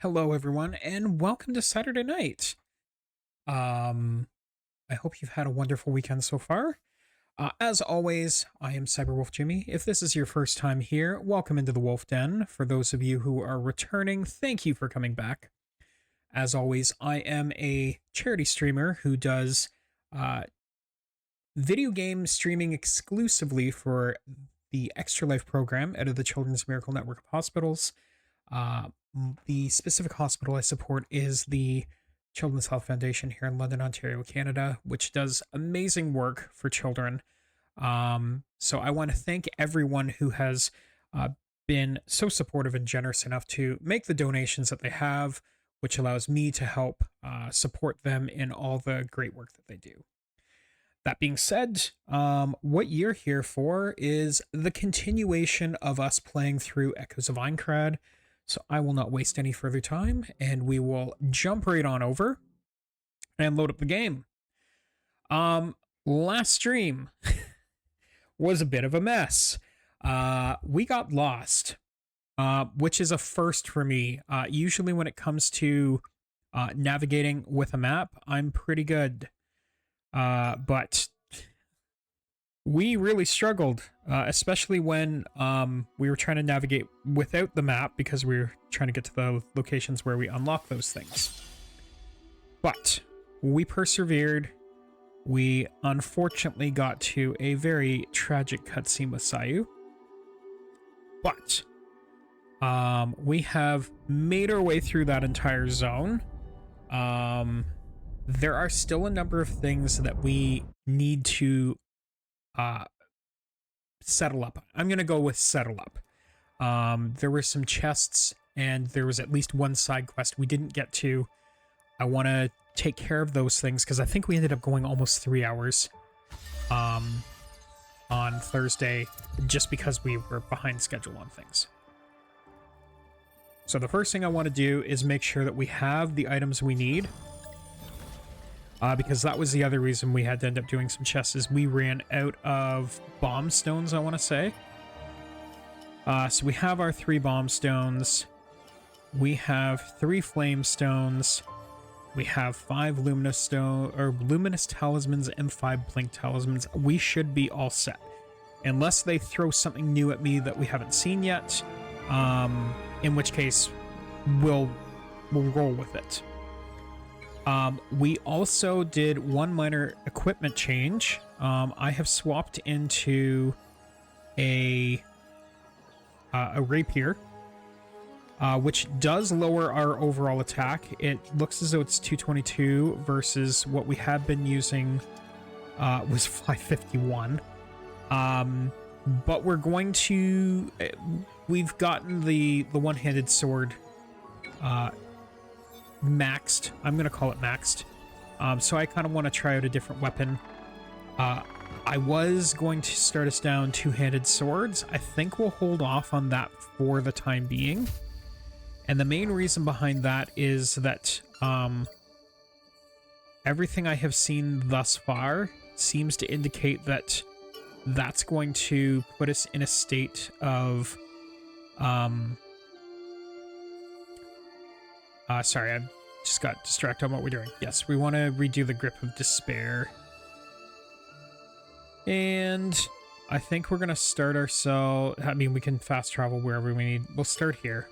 Hello, everyone, and welcome to Saturday night. Um, I hope you've had a wonderful weekend so far. As always, I am Cyberwolf Jimmy. If this is your first time here, welcome into the Wolf Den. For those of you who are returning, thank you for coming back. As always, I am a charity streamer who does uh, video game streaming exclusively for the Extra Life program out of the Children's Miracle Network of Hospitals. Uh, the specific hospital I support is the Children's Health Foundation here in London, Ontario, Canada, which does amazing work for children. So I want to thank everyone who has uh, been so supportive and generous enough to make the donations that they have, which allows me to help support them in all the great work that they do. That being said, what you're here for is the continuation of us playing through Echoes of Aincrad. So I will not waste any further time, and we will jump right on over and load up the game. Last stream was a bit of a mess. We got lost, which is a first for me. Usually when it comes to navigating with a map, I'm pretty good. But we really struggled, especially when we were trying to navigate without the map because we were trying to get to the locations where we unlock those things. But we persevered. We unfortunately got to a very tragic cutscene with Sayu. But we have made our way through that entire zone. There are still a number of things that we need to settle up. I'm going to go with settle up. There were some chests, and there was at least one side quest we didn't get to. I want to take care of those things because I think we ended up going almost 3 hours on Thursday just because we were behind schedule on things. So the first thing I want to do is make sure that we have the items we need. Because that was the other reason we had to end up doing some chests, is we ran out of bomb stones, I want to say. So we have our 3 bomb stones. We have 3 flame stones. We have 5 luminous talismans and 5 blink talismans. We should be all set. Unless they throw something new at me that we haven't seen yet. In which case, we'll roll with it. We also did one minor equipment change. I have swapped into a rapier, which does lower our overall attack. It looks as though it's 222 versus what we had been using was 551. But we're going to... We've gotten the one-handed sword maxed. I'm going to call it maxed. So I kind of want to try out a different weapon. I was going to start us down two-handed swords. I think we'll hold off on that for the time being. And the main reason behind that is that everything I have seen thus far seems to indicate that that's going to put us in a state of... sorry, I just got distracted on what we're doing. Yes, we want to redo the Grip of Despair. And I think we're going to start ourselves... I mean, we can fast travel wherever we need. We'll start here.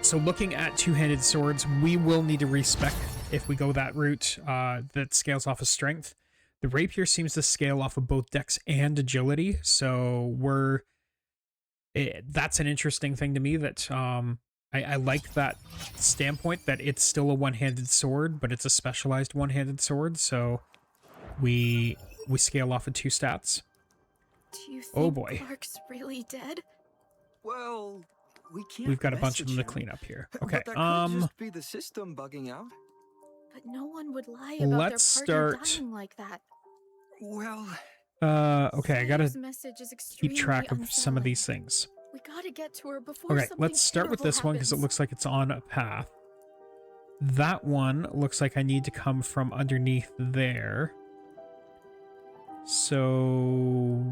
So looking at two-handed swords, we will need to respec if we go that route that scales off of strength. The rapier seems to scale off of both dex and agility, so that's an interesting thing to me that... I like that standpoint that it's still a one-handed sword, but it's a specialized one-handed sword, so we scale off of 2 stats. Do you think Oh boy. Clark's really dead? Well, we can't. We've got a bunch of them to clean up here. Okay, But that could just be the system bugging out. But no one would lie about let's their partner start... dying like that. Well, okay, I gotta message is keep track of extremely some of unsettling. these things. We gotta get to her before Okay, something let's start with terrible this one because it happens. looks like it's on a path. That one looks like I need to come from underneath there. So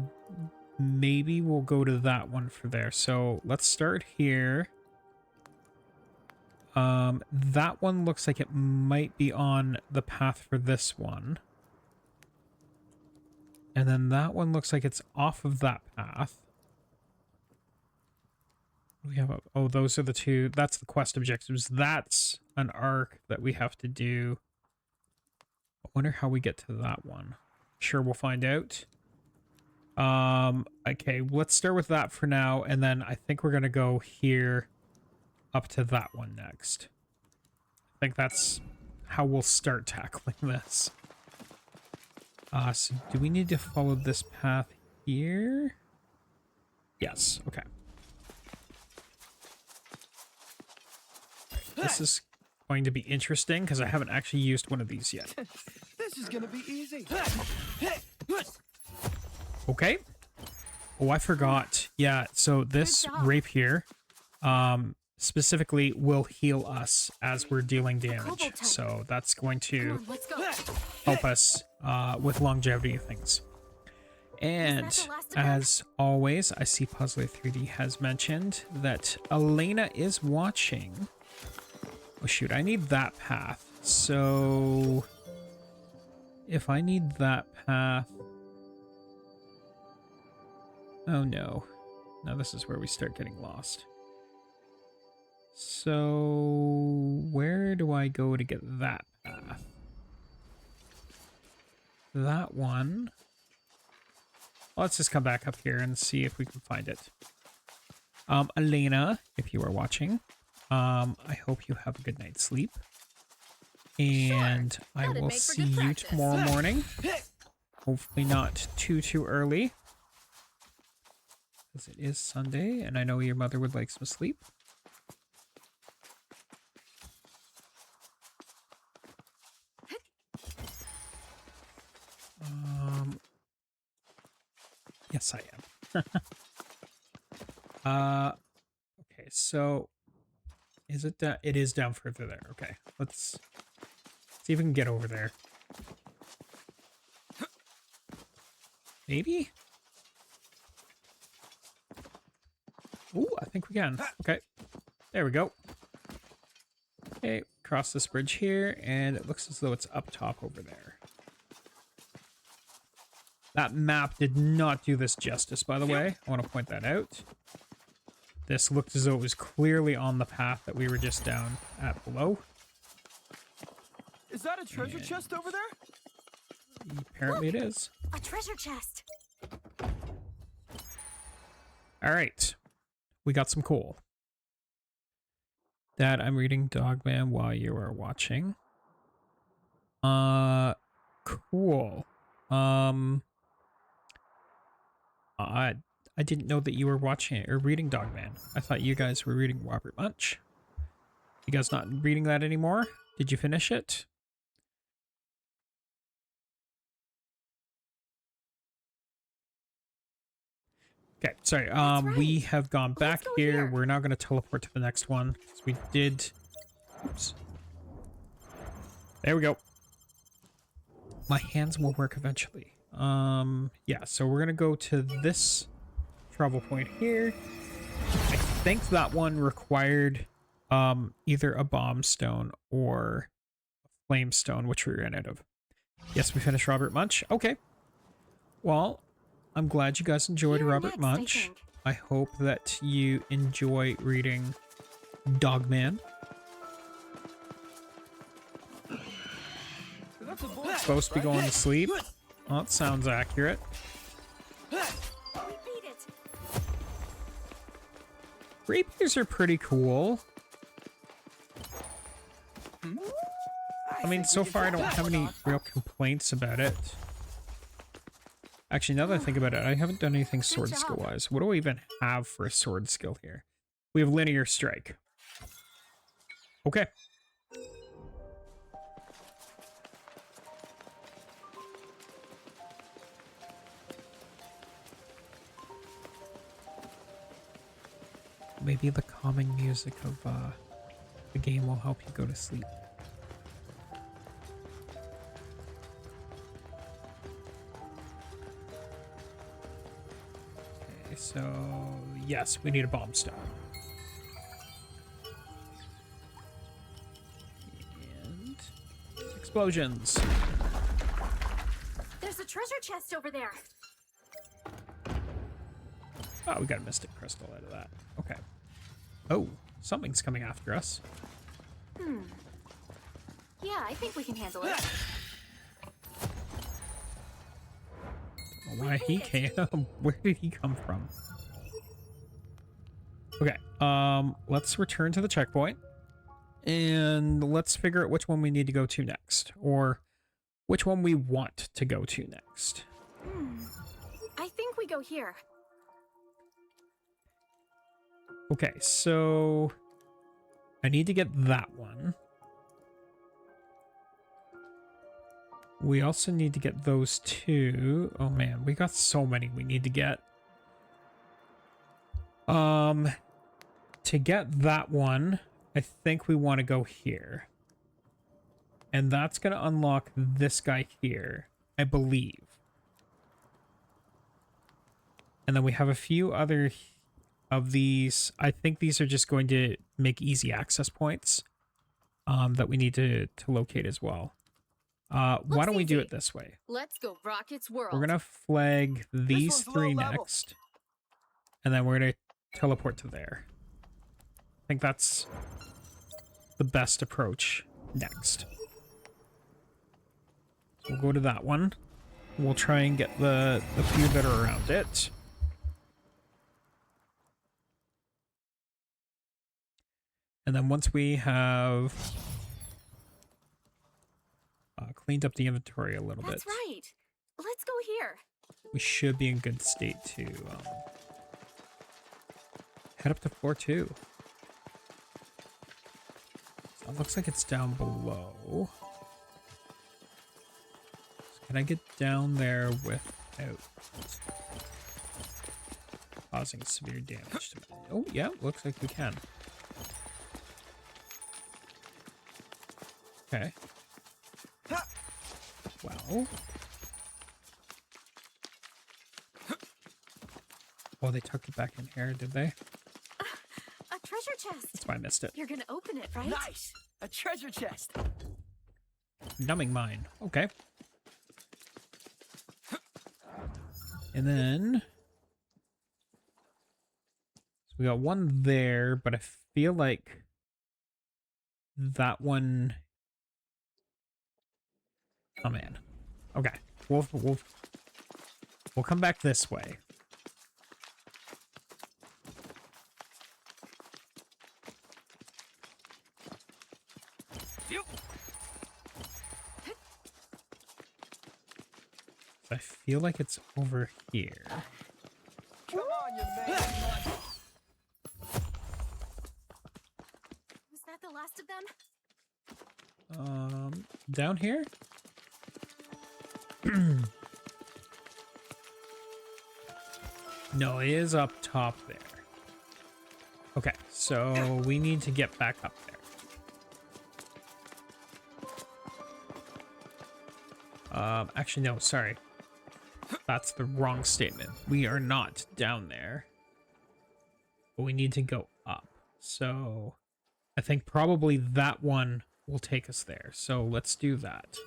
maybe we'll go to that one for there. So let's start here. That one looks like it might be on the path for this one. And then that one looks like it's off of that path. We have oh, those are the two. That's the quest objectives. That's an arc that we have to do. I wonder how we get to that one. Sure, we'll find out. Okay, let's start with that for now, and then I think we're gonna go here up to that one next. I think that's how we'll start tackling this. So do we need to follow this path here? Yes, okay. This is going to be interesting because I haven't actually used one of these yet. This is gonna be easy. Okay. Oh, I forgot. Yeah, so this rapier specifically will heal us as we're dealing damage. So that's going to help us with longevity things. And as always, I see Puzzler 3D has mentioned that Elena is watching. Oh shoot, I need that path. So if I need that path... Oh no. Now this is where we start getting lost. So where do I go to get that path? That one. Let's just come back up here and see if we can find it. Elena, if you are watching, I hope you have a good night's sleep. And I will see you tomorrow morning. Hopefully not too early. Because it is Sunday, and I know your mother would like some sleep. Yes, I am. Okay, so is it down? It is down further there. Okay, let's see if we can get over there. Maybe? Ooh, I think we can. Okay, there we go. Okay, cross this bridge here, and it looks as though it's up top over there. That map did not do this justice, by the way. I want to point that out. This looked as though it was clearly on the path that we were just down at below. Is that a treasure chest over there? Apparently it is. A treasure chest. All right. We got some coal. Dad, I'm reading Dogman while you are watching. Cool. I didn't know that you were watching it or reading Dogman. I thought you guys were reading Robert Munch. You guys not reading that anymore? Did you finish it? Okay, sorry. We have gone back here. We're now going to teleport to the next one. So we did. Oops. There we go. My hands will work eventually. Yeah. So we're gonna go to this trouble point here. I think that one required either a bomb stone or a flame stone, which we ran out of. Yes, we finished Robert Munch. Okay. Well, I'm glad you guys enjoyed Robert Munch. I hope that you enjoy reading Dogman. Supposed to be going to sleep. Well, that sounds accurate. We beat it. Rapiers are pretty cool. I mean, so far I don't have any real complaints about it. Actually, now that I think about it, I haven't done anything sword skill-wise. What do I even have for a sword skill here? We have linear strike. Okay. Maybe the calming music of the game will help you go to sleep. Okay, so yes, we need a bomb stone. explosions. There's a treasure chest over there. Oh, we got a mystic crystal out of that. Okay. Oh, something's coming after us. Yeah, I think we can handle it. Why he came? Where did he come from? Okay. Let's return to the checkpoint. And let's figure out which one we need to go to next. Or which one we want to go to next. I think we go here. Okay, so I need to get that one. We also need to get those two. Oh man, we got so many we need to get. To get that one, I think we want to go here. And that's going to unlock this guy here, I believe. And then we have a few other of these. I think these are just going to make easy access points that we need to locate as well. Why don't we do it this way? Let's go Rocket's world. We're going to flag these one's low three level. next. And then we're going to teleport to there. I think that's the best approach next. So we'll go to that one. We'll try and get the few that are around it. And then once we have cleaned up the inventory a little bit, That's right. Let's go here. we should be in good state to head up to floor 2. So it looks like it's down below. So can I get down there without causing severe damage to me? Oh, yeah, looks like we can. Okay. Well. Oh, they tucked it back in here, did they? A treasure chest. That's why I missed it. You're gonna open it, right? Nice! A treasure chest! Numbing mine. Okay. And then so we got one there, but I feel like that one. Oh man. Okay. We'll come back this way. I feel like it's over here. Come on, you man! Was that the last of them? Down here? No, it is up top there. Okay, so we need to get back up there. Actually, no, sorry. That's the wrong statement. We are not down there. But we need to go up. So I think probably that one will take us there. So let's do that.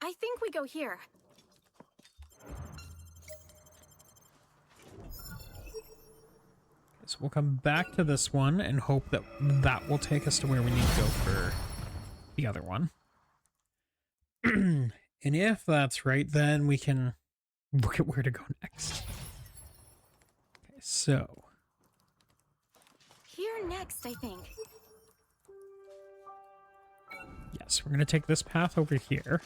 I think we go here. So we'll come back to this one and hope that that will take us to where we need to go for the other one. And if that's right, then we can look at where to go next. Okay, so Here next, I think. yes, we're going to take this path over here.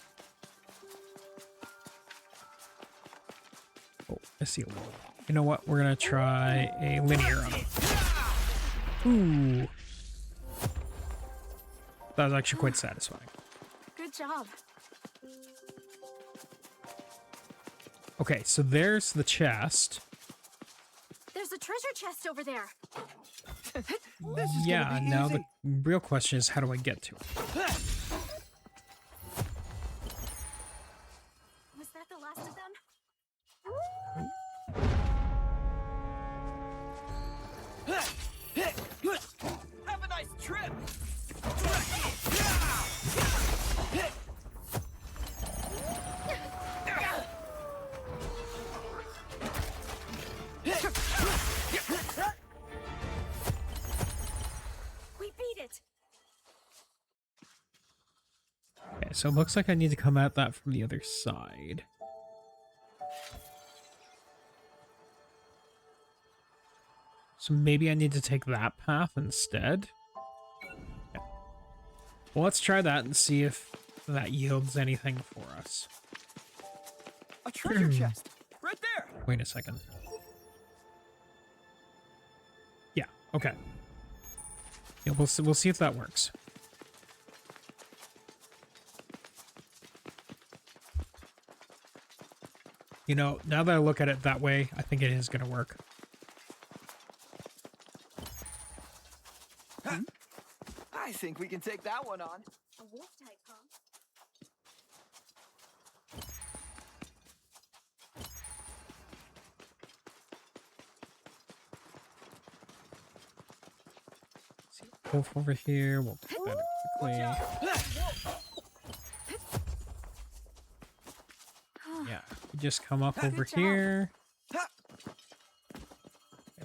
Oh, I see a wall. You know what? We're going to try a linear on it. Ooh. That was actually quite satisfying. Good job. Okay, so there's the chest. There's a treasure chest over there. This is Yeah, gonna be now easy. the real question is how do I get to it? Was that the last of them? so it looks like I need to come at that from the other side. So maybe I need to take that path instead. Yeah. Well, let's try that and see if that yields anything for us. A treasure chest! Right there! Wait a second. Yeah, okay. Yeah, we'll see if that works. You know, now that I look at it that way, I think it is going to work. I think we can take that one on. A wolf type, huh? See, wolf over here. We'll put that in quickly. Yeah, you just come up over here. There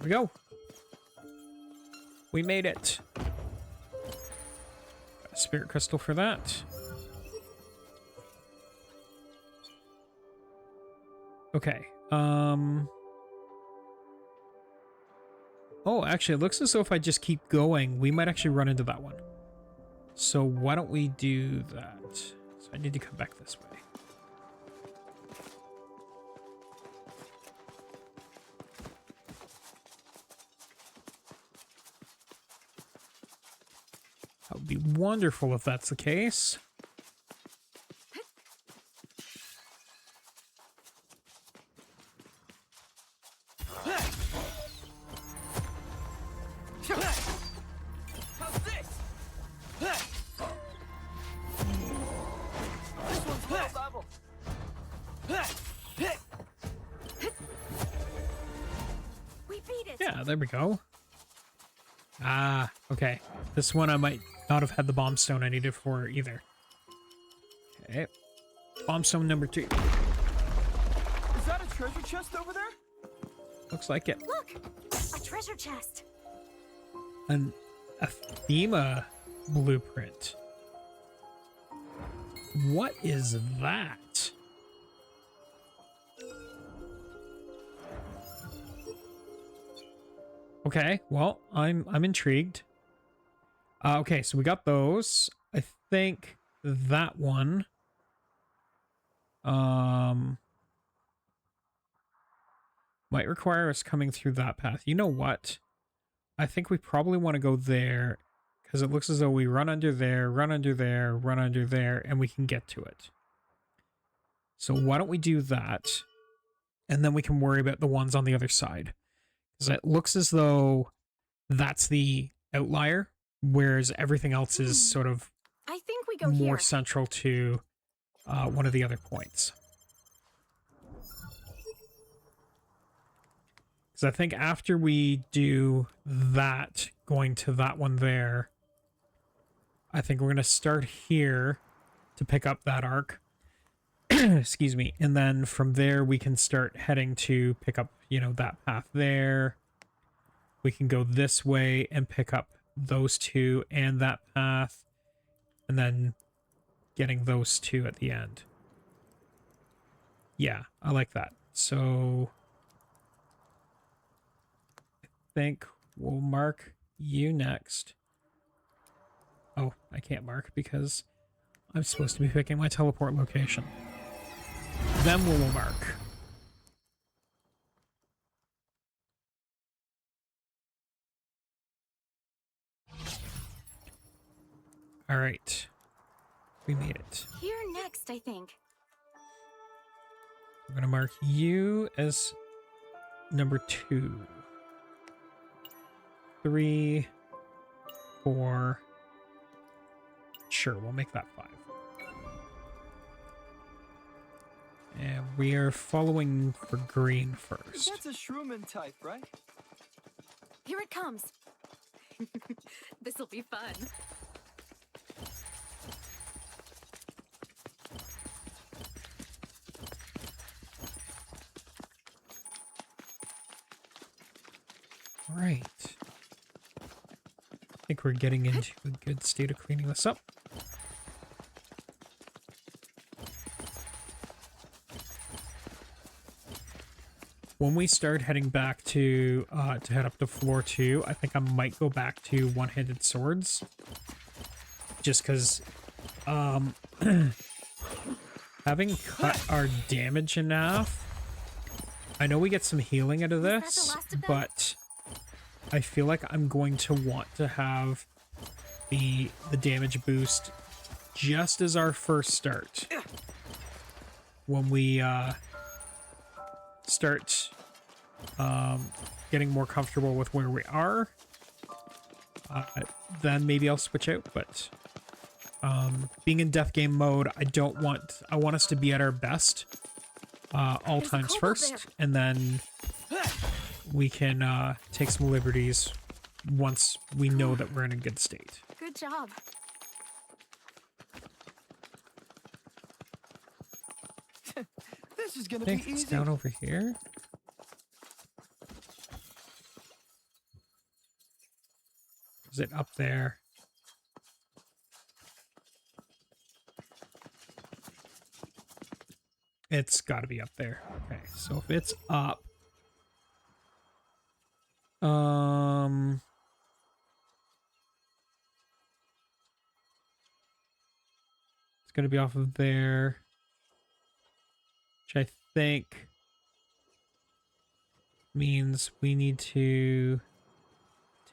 we go. We made it. Got a spirit crystal for that. Okay. Oh, actually, it looks as though if I just keep going, we might actually run into that one. So why don't we do that? So I need to come back this way. That would be wonderful if that's the case. How's this? This one's low level. We beat it. Yeah, there we go. Ah, okay. This one I might not have had the bomb stone I needed for either. Okay. Bomb stone number 2. Is that a treasure chest over there? Looks like it. Look, a treasure chest. A FEMA blueprint. What is that? Okay, well, I'm intrigued. Okay, so we got those. I think that one might require us coming through that path. You know what? I think we probably want to go there because it looks as though we run under there, run under there, run under there, and we can get to it. So why don't we do that? And then we can worry about the ones on the other side. Because it looks as though that's the outlier, whereas everything else is sort of I think we go more here. central to one of the other points. Because I think after we do that, going to that one there, I think we're going to start here to pick up that arc. Excuse me. And then from there, we can start heading to pick up, you know, that path there. We can go this way and pick up those two and that path. And then getting those two at the end. Yeah, I like that. So I think we'll mark you next. Oh, I can't mark because I'm supposed to be picking my teleport location. Then we will mark. All right. We made it. Here next, I think. I'm going to mark you as number 2. 3, 4. Sure, we'll make that 5. And we are following for green first. That's a Shroomin type, right? Here it comes. This'll be fun. All right. I think we're getting into a good state of cleaning this up. when we start heading back to head up to floor 2, I think I might go back to one-handed swords. Just because having cut our damage in half, I know we get some healing out of this, but I feel like I'm going to want to have the damage boost just as our first start. When we start getting more comfortable with where we are, then maybe I'll switch out. But being in death game mode, I want us to be at our best all times first, and then we can take some liberties once we know that we're in a good state. Good job. This is gonna Okay, be it's easy. down over here. Is it up there? It's got to be up there. Okay, so if it's up, it's going to be off of there, which I think means we need to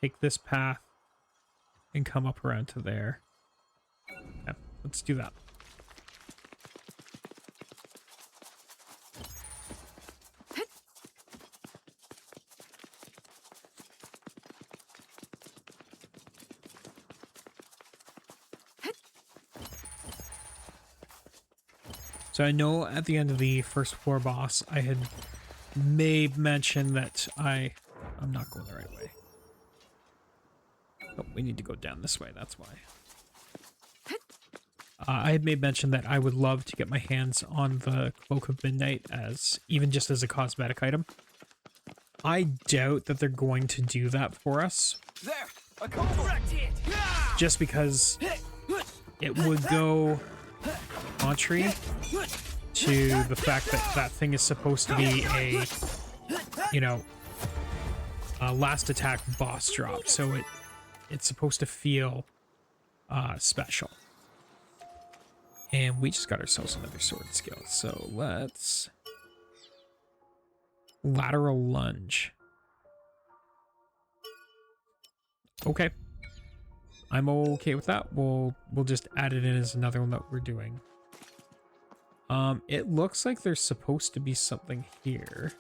take this path and come up around to there. Yeah, let's do that. So I know at the end of the first floor boss, I had made mention that I'm not going the right way. Oh, we need to go down this way, that's why. I had made mention that I would love to get my hands on the Cloak of Midnight as even just as a cosmetic item. I doubt that they're going to do that for us. There, a correct hit. Just because it would go contrary to the fact that that thing is supposed to be a, you know, a last attack boss drop, so it's supposed to feel special. And we just got ourselves another sword skill, so let's lateral lunge. Okay, I'm okay with that. We'll just add it in as another one that we're doing. It looks like there's supposed to be something here.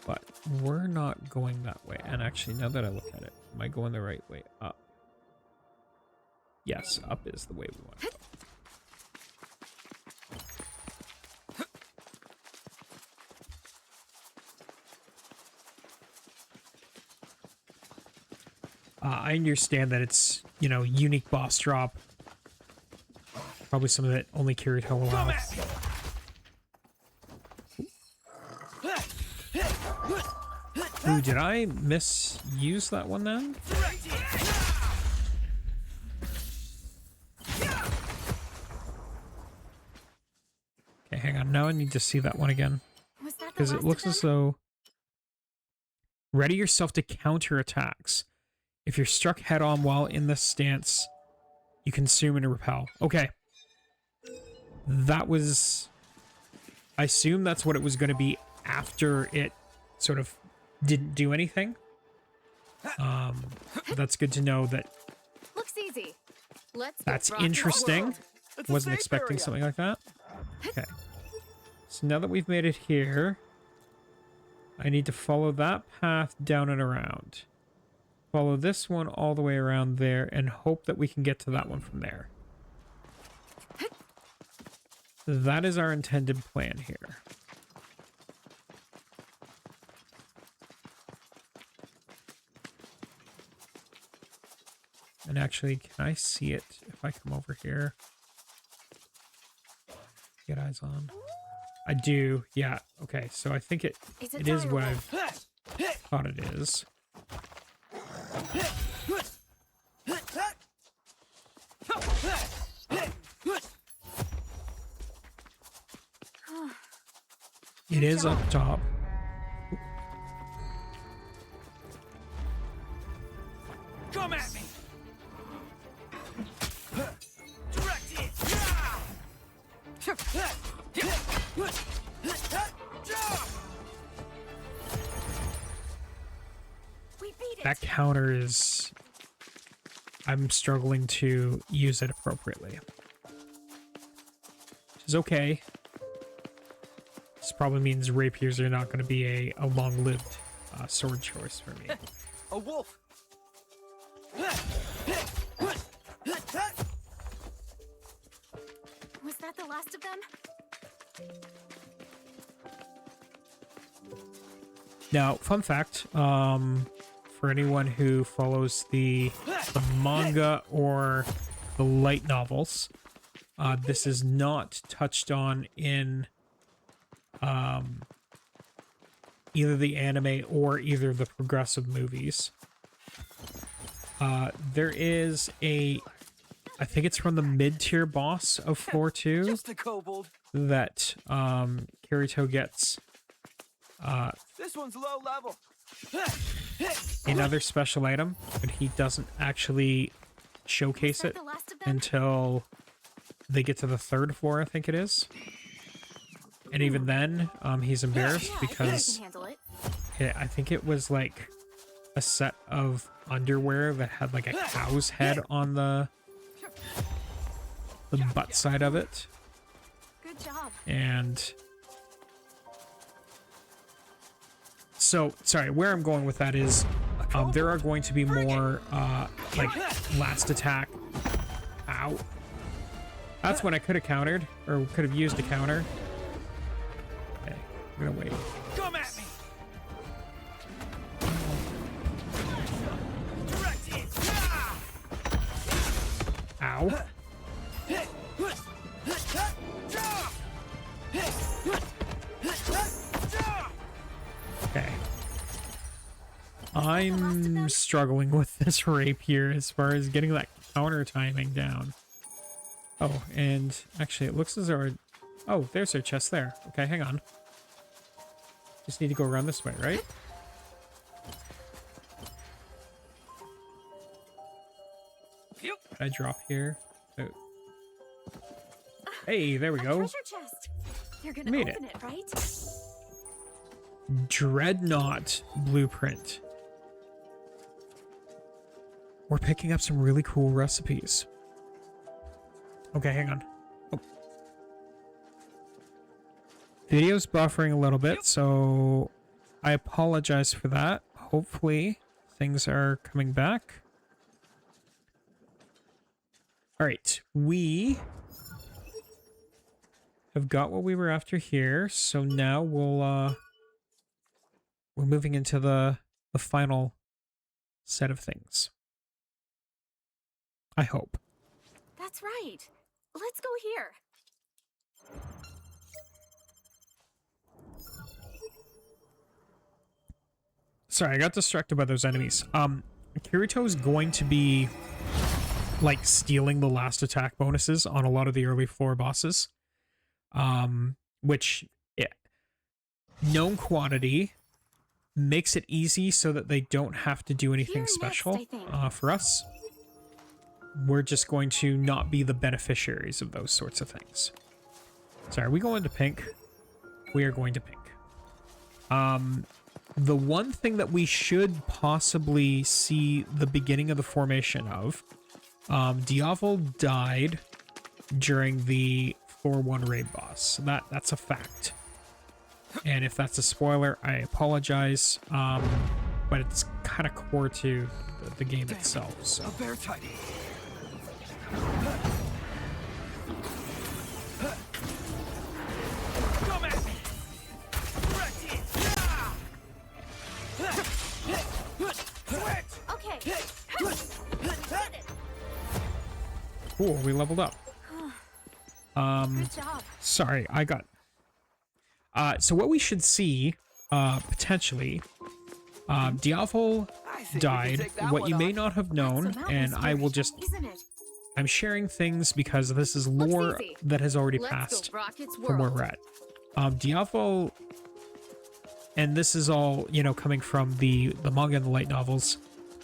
But we're not going that way. And actually, now that I look at it, am I going the right way up? Yes, up is the way we want to go. I understand that it's, you know, unique boss drop. Probably some of it only carried whole health. Ooh, did I misuse that one then? Okay, hang on. Now I need to see that one again. Because it looks as though... Ready yourself to counter attacks. If you're struck head-on while in this stance, you consume and repel. Okay. That was... I assume that's what it was going to be after it sort of didn't do anything. That's good to know that... Looks easy. That's interesting. Wasn't expecting something like that. Okay. So now that we've made it here, I need to follow that path down and around. Follow this one all the way around there and hope that we can get to that one from there. That is our intended plan here. And actually, can I see it if I come over here? Get eyes on. I do, yeah. Okay, so I think it is what I thought it is. It is up top. Come at me. Direct it. We beat it. That counter is... I'm struggling to use it appropriately. Which is okay. This probably means rapiers are not going to be a long-lived sword choice for me. A wolf. Was that the last of them? Now, fun fact, for anyone who follows the manga or the light novels, this is not touched on in either the anime or either the progressive movies. There is I think it's from the mid-tier boss of floor 2 Just a kobold. that Kirito gets This one's low level. another special item, but he doesn't actually showcase Was it that the last of them? until they get to the 3rd floor, I think it is. And even then, he's embarrassed Yeah, I because can handle it. I think it was like a set of underwear that had like a cow's head on the butt side of it. Good job. And so, sorry, where I'm going with that is there are going to be more like last attack. Ow. That's when I could have countered, or could have used a counter. Okay, I'm gonna wait. Come at me. Direct it. Ow. Okay. I'm struggling with this rapier as far as getting that counter timing down. Oh, and actually it looks as though oh, there's our chest there. Okay, hang on. Just need to go around this way, right? Can I drop here? Oh. Hey, there we A go. treasure chest. You're gonna Made open it, right? Dreadnought blueprint. We're picking up some really cool recipes. Okay, hang on. Oh. Video's buffering a little bit, so I apologize for that. Hopefully things are coming back. All right, we have got what we were after here, so now we're moving into the final set of things. I hope. That's right. Let's go here. Sorry, I got distracted by those enemies. Kirito is going to be like stealing the last attack bonuses on a lot of the early floor bosses. Which known quantity makes it easy so that they don't have to do anything Here next, special I think. for us. We're just going to not be the beneficiaries of those sorts of things. Sorry, are we going to pink? We are going to pink. The one thing that we should possibly see the beginning of the formation of, Diavol died during the floor 1 raid boss. That's a fact. And if that's a spoiler, I apologize. But it's kind of core to the game itself. So. A bear tight. Come at me. Direct it. Switch. Okay. Cool, we leveled up. Good job. Sorry, I got... so what we should see, potentially, Diavol I think we can died. take that What one you may on. not have known, That's some and I will atmosphere, just... isn't it? I'm sharing things because this is lore easy. that has already Let's passed go Rocket's from where world. we're at. Diavol, and this is all, you know, coming from the manga and the light novels.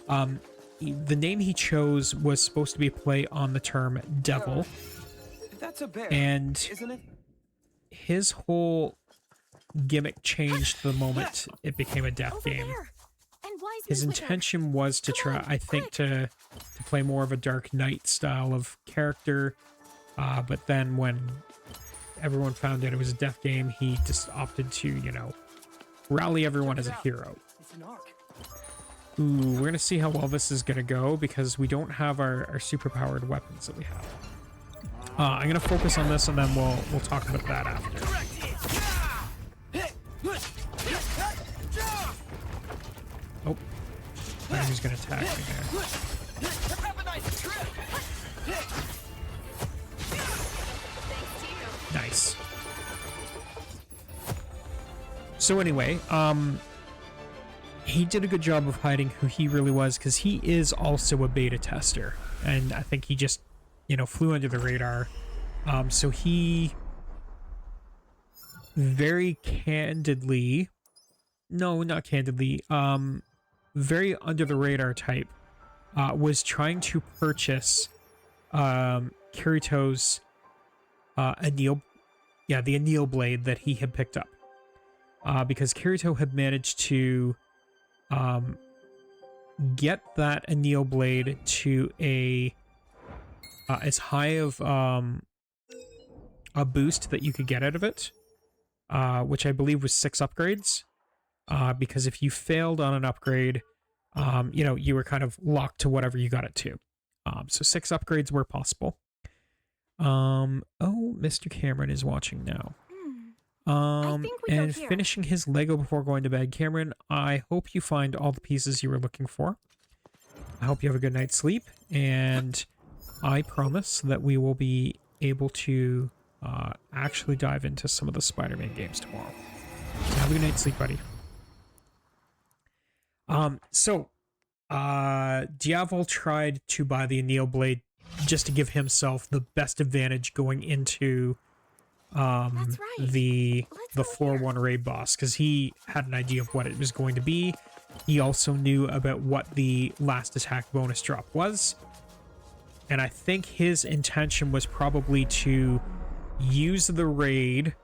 The name he chose was supposed to be a play on the term devil, That's a bear, and isn't it? his whole gimmick changed the moment it became a death Over game. there. And His Wiseman's with her. intention was to Come try, on, I think, quick. to play more of a Dark Knight style of character, but then when everyone found out it was a death game, he just opted to, you know, rally everyone as a hero. It's an arc. Ooh, we're gonna see how well this is gonna go because we don't have our superpowered weapons that we have. I'm gonna focus on this and then we'll talk about that after. Oh, he's gonna attack me there. Have a nice trip. Nice. So anyway, he did a good job of hiding who he really was because he is also a beta tester, and I think he just, you know, flew under the radar. So he very candidly, no, not candidly, very under the radar type, was trying to purchase Kirito's anneal, the anneal blade that he had picked up, because Kirito had managed to get that anneal blade to a as high of a boost that you could get out of it, which I believe was 6 upgrades. Because if you failed on an upgrade, you know, you were kind of locked to whatever you got it to. So 6 upgrades were possible. Oh, Mr. Cameron is watching now. I think we go And here. finishing his Lego before going to bed. Cameron, I hope you find all the pieces you were looking for. I hope you have a good night's sleep, and I promise that we will be able to actually dive into some of the Spider-Man games tomorrow. So have a good night's sleep, buddy. Diavol tried to buy the anneal blade just to give himself the best advantage going into That's right. the Let's go floor here. 1 raid boss, because he had an idea of what it was going to be. He also knew about what the last attack bonus drop was, and I think his intention was probably to use the raid,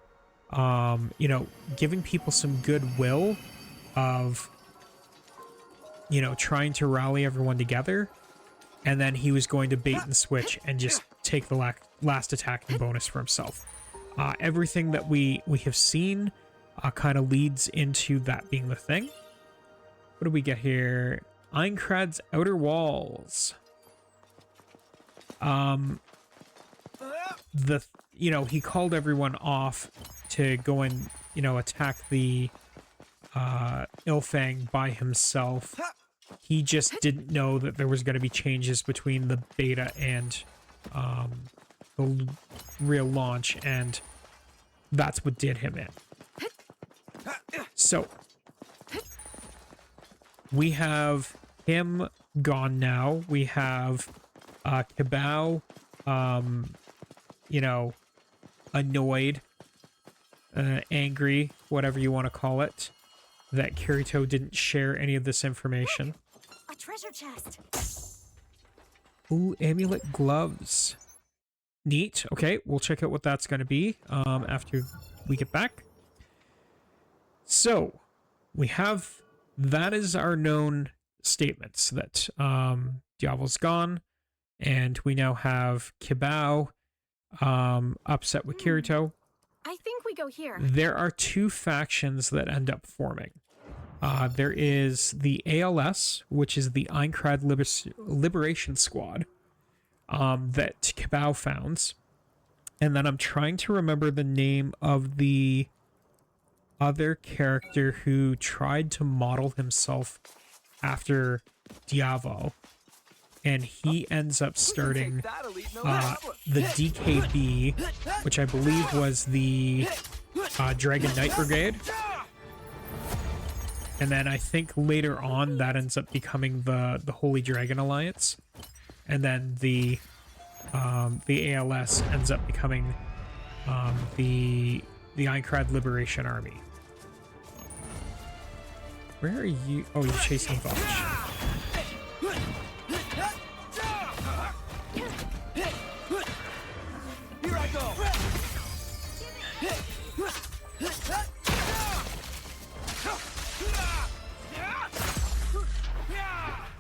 you know, giving people some goodwill of, you know, trying to rally everyone together, and then he was going to bait and switch and just take the last attacking bonus for himself. Everything that we have seen kind of leads into that being the thing. What do we get here? Aincrad's Outer Walls. You know, he called everyone off to go and, you know, attack the Ilfang by himself. He just didn't know that there was going to be changes between the beta and the real launch, and that's what did him in. So we have him gone now. We have Kibao, you know, annoyed, angry, whatever you want to call it, that Kirito didn't share any of this information. A treasure chest. Ooh, amulet gloves. Neat. Okay, we'll check out what that's going to be after we get back. So, we have... that is our known statements, that Diavol's gone, and we now have Kibao upset with Kirito. I think we go here. There are 2 factions that end up forming. There is the ALS, which is the Aincrad Liberation Squad, that Kibao founds. And then I'm trying to remember the name of the other character who tried to model himself after Diavol. And he ends up starting That elite no problem. the DKB, which I believe was the Dragon Knight Brigade. And then I think later on that ends up becoming the Holy Dragon Alliance. And then the ALS ends up becoming the the Aincrad Liberation Army. Where are you? Oh, you're chasing Vulch. Here I go.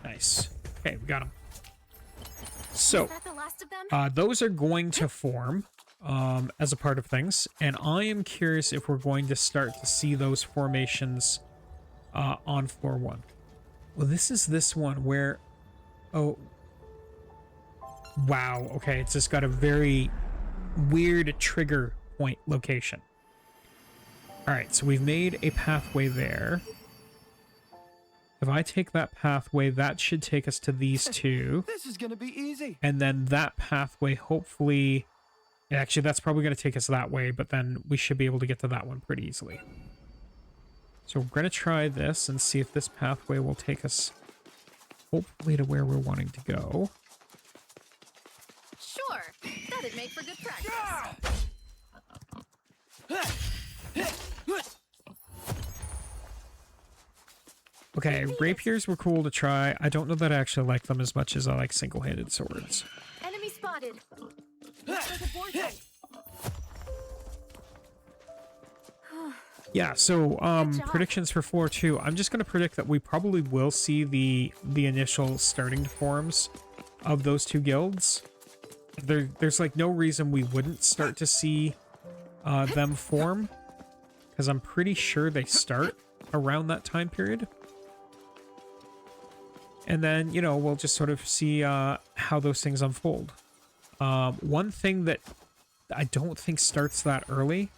Nice. Okay, we got him. So, Is that the last of them? those are going to form as a part of things, and I am curious if we're going to start to see those formations on floor 1. Well, this is this one where... Oh. Wow, okay, it's just got a very weird trigger point location. Alright, so we've made a pathway there. If I take that pathway, that should take us to these two. This is gonna be easy. And then that pathway, hopefully... Actually, that's probably going to take us that way, but then we should be able to get to that one pretty easily. So we're going to try this and see if this pathway will take us, hopefully, to where we're wanting to go. Sure. That'd make for good practice. Okay, rapiers were cool to try. I don't know that I actually like them as much as I like single-handed swords. Enemy spotted. Looks like a vortex. Yeah, so Good job. predictions for floor 2. I'm just going to predict that we probably will see the initial starting forms of those two guilds. There's like no reason we wouldn't start to see them form, because I'm pretty sure they start around that time period. And then, you know, we'll just sort of see how those things unfold. One thing that I don't think starts that early,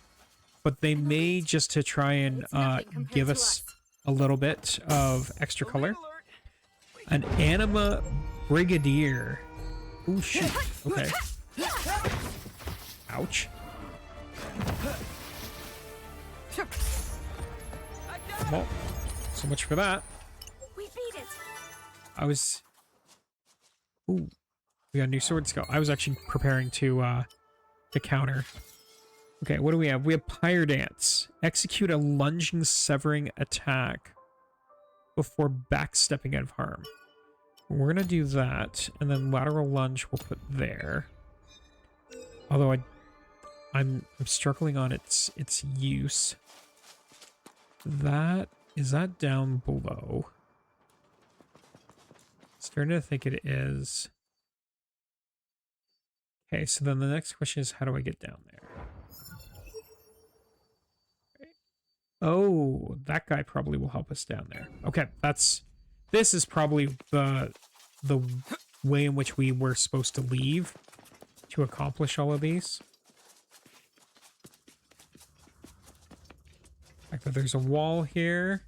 but they may, just to try and It's nothing compared give to us a little bit of extra color. Alert. An Anima Brigadier. Ooh, shoot. Okay. Ouch. I got it. Well, so much for that. We beat it. I was... Ooh. We got a new sword skill. I was actually preparing to counter. Okay, what do we have? We have Pyre Dance. Execute a lunging, severing attack before backstepping out of harm. We're going to do that, and then lateral lunge we'll put there. Although I'm struggling on its use. Is that down below? Starting to think it is. Okay, so then the next question is, how do I get down there? Oh, that guy probably will help us down there. Okay, this is probably the way in which we were supposed to leave to accomplish all of these. Like that there's a wall here.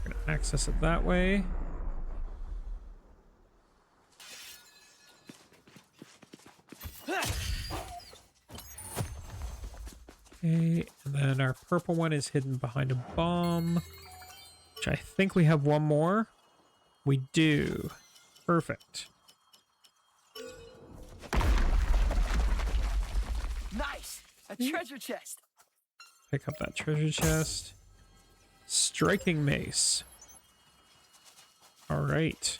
We're gonna access it that way. Okay, and then our purple one is hidden behind a bomb, which I think we have one more. We do. Perfect. Nice. A treasure chest. Pick up that treasure chest. Striking mace. All right.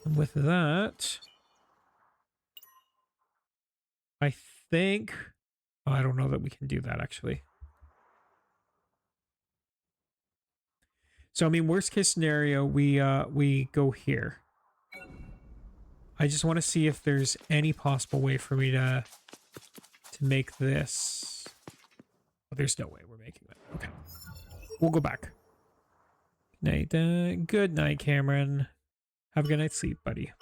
And with that, I think... Oh, I don't know that we can do that, actually. So, I mean, worst case scenario, we go here. I just want to see if there's any possible way for me to make this. Oh, there's no way we're making that. Okay. We'll go back. Night. Good night, Cameron. Have a good night's sleep, buddy.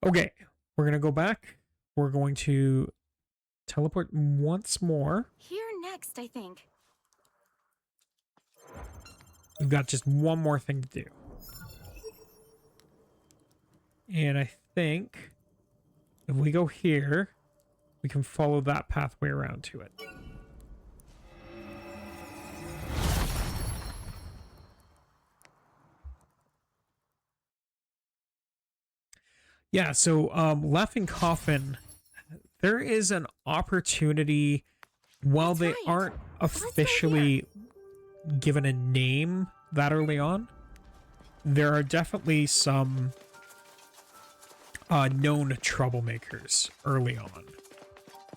Okay. We're going to go back. We're going to teleport once more. Here next, I think. We've got just one more thing to do. And I think if we go here, we can follow that pathway around to it. Yeah, so Laughing Coffin, there is an opportunity, while That's they right. aren't Let's go officially given a name that early on, there are definitely some known troublemakers early on.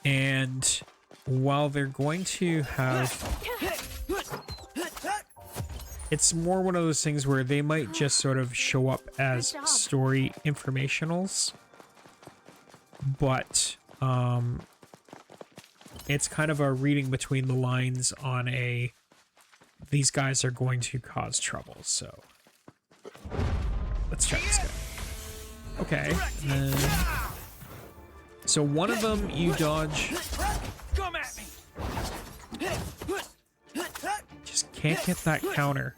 And while they're going to have... It's more one of those things where they might just sort of show up as Good job. story informationals. But it's kind of a reading between the lines on a... These guys are going to cause trouble, so... Let's try this guy. Okay. So one of them you dodge. Come at me. Just can't get that counter.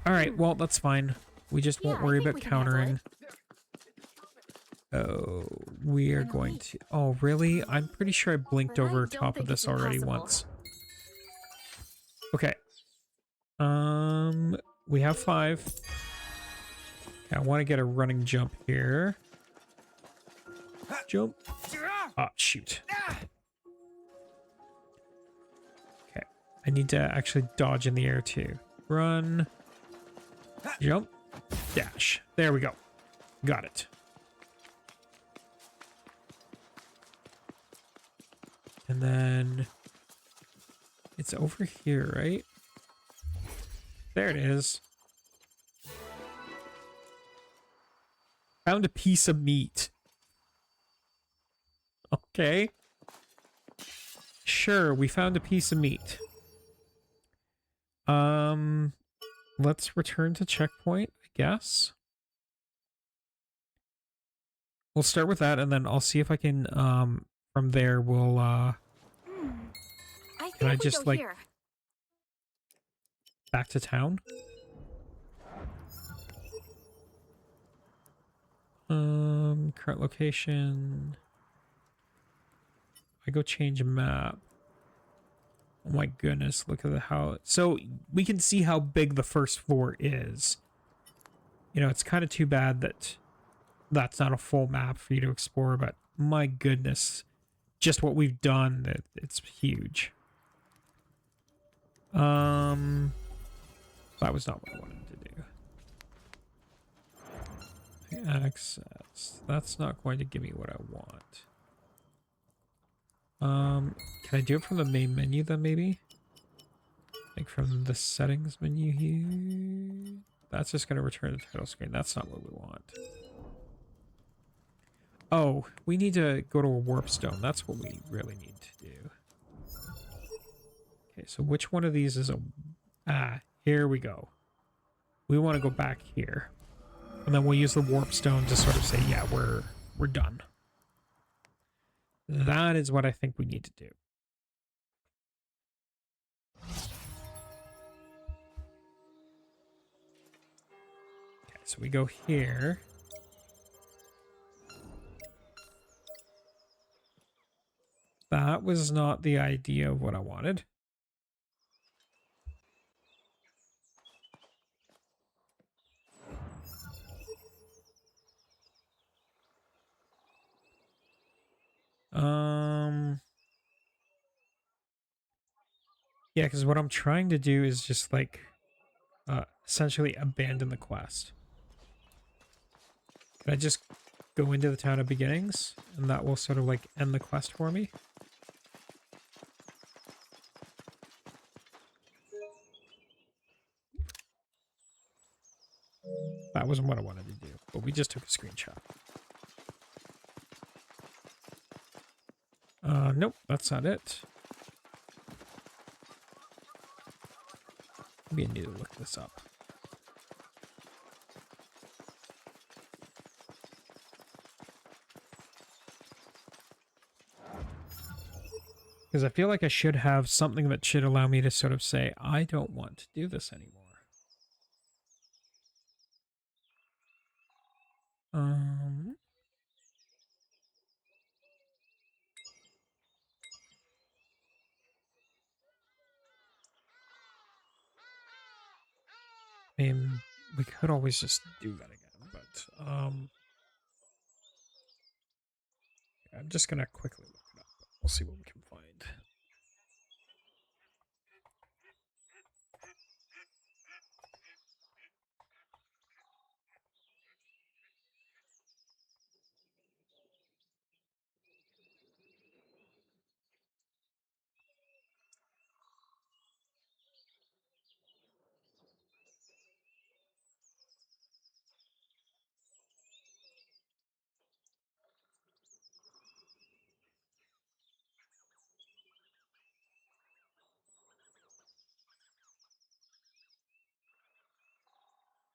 Alright, well, that's fine. We just won't Yeah, I worry think about we can handle countering. Oh, we are going to... Oh, really? I'm pretty sure I blinked But I over don't top of think this it's already impossible. once. Okay. We have 5. Okay, I want to get a running jump here. Jump. Oh, shoot. Okay. I need to actually dodge in the air too. Run. Jump. Dash. There we go. Got it. And then it's over here, right? There it is. Found a piece of meat. Okay. Sure, we found a piece of meat. Let's return to checkpoint, I guess. We'll start with that, and then I'll see if I can, from there, we'll, I think I we just, go like, here. back to town. Current location. I go change map. Oh my goodness, look at how... So, we can see how big the first floor is. You know, it's kind of too bad that that's not a full map for you to explore, but my goodness, just what we've done, it's huge. That was not what I wanted to do. Access. That's not going to give me what I want. Can I do it from the main menu then, maybe? Like from the settings menu here? That's just going to return the title screen. That's not what we want. Oh, we need to go to a warp stone. That's what we really need to do. Okay, so which one of these is a... Ah, here we go. We want to go back here. And then we'll use the warp stone to sort of say, yeah, we're done. That is what I think we need to do. Okay, so we go here. That was not the idea of what I wanted. Yeah, because what I'm trying to do is just like essentially abandon the quest. Can I just go into the town of beginnings and that will sort of like end the quest for me? That wasn't what I wanted to do, but we just took a screenshot. Nope, that's not it. Maybe I need to look this up. Because I feel like I should have something that should allow me to sort of say, I don't want to do this anymore. I mean, we could always just do that again, but that. I'm just gonna quickly look it up. We'll see what we can find.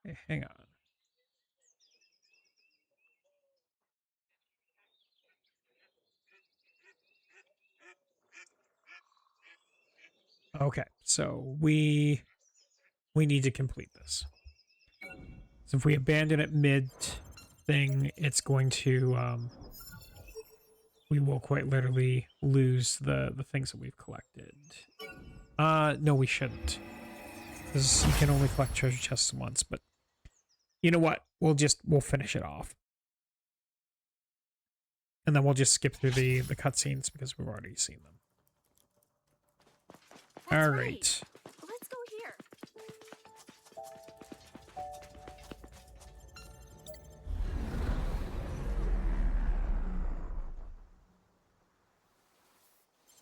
Hey, hang on. Okay, so we need to complete this. So if we abandon it mid thing, it's going to we will quite literally lose the things that we've collected. No, we shouldn't, because you can only collect treasure chests once. But you know what? We'll finish it off, and then we'll just skip through the cutscenes because we've already seen them. That's All right. right. Let's go here.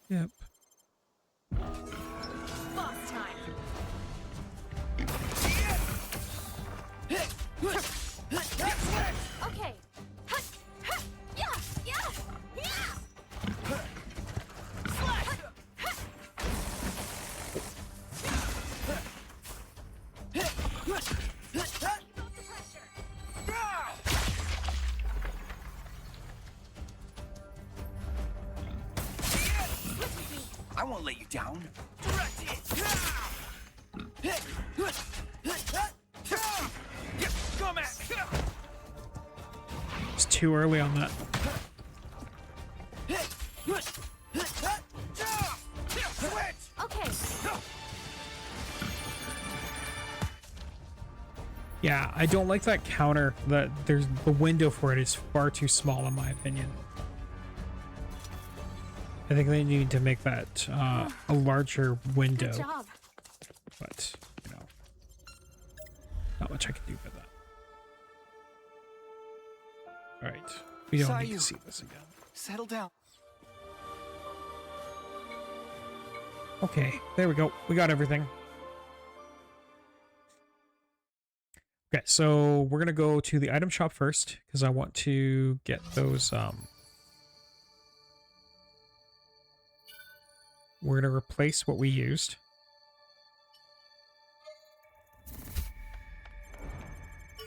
Yep. Boss time. Okay. Hut, hut, yeah, yeah, yeah. Slash. I won't let you down. Come at me. It's too early on that. Okay. Yeah, I don't like that counter. That there's the window for it is far too small, in my opinion. I think they need to make that a larger window. Good job. But you know, not much I can do with that. All right, we don't need Sayu. to see this again. Settle down. Okay, there we go. We got everything. Okay, so we're gonna go to the item shop first because I want to get those. We're gonna replace what we used.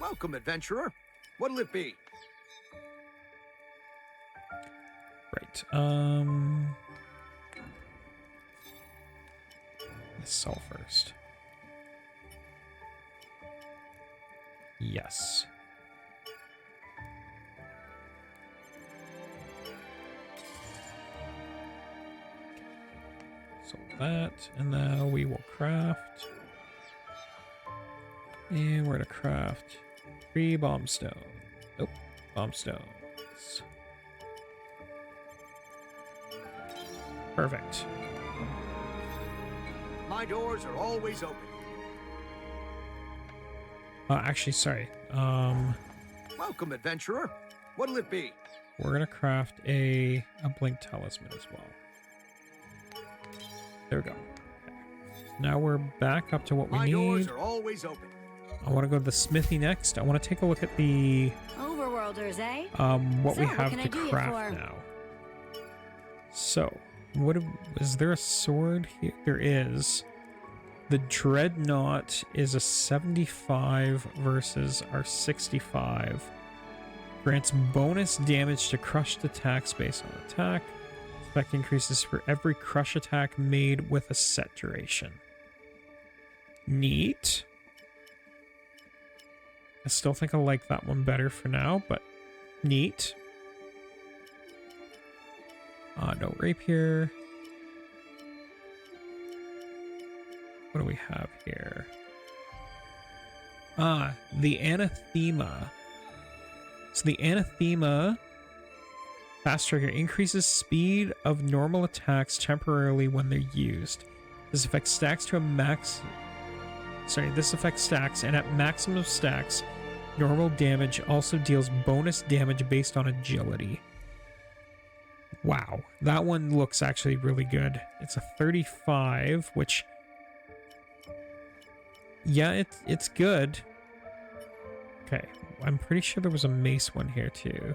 Welcome, adventurer. What'll it be? Right. Let's sell first. Yes. So that, and now we will craft. And we're gonna craft 3 bomb stone. Nope, bomb stones. Perfect. My doors are always open. Actually, sorry. Welcome, adventurer. What'll it be? We're gonna craft a blink talisman as well. There we go. Okay. Now we're back up to what we My need. doors are always open. I want to go to the smithy next. I want to take a look at the Overworlders, eh? what we So, what have can to I do you craft for? now. So, is there a sword here? There is. The Dreadnought is a 75 versus our 65. Grants bonus damage to crushed attacks based on attack. Effect increases for every crush attack made with a set duration. Neat. I still think I like that one better for now, but neat. No rapier. What do we have here? The anathema So the anathema fast trigger increases speed of normal attacks temporarily when they're used. This effect stacks to a max. Sorry, this effect stacks, and at maximum stacks, normal damage also deals bonus damage based on agility. Wow, that one looks actually really good. It's a 35, which, yeah, it's good. Okay, I'm pretty sure there was a mace one here too.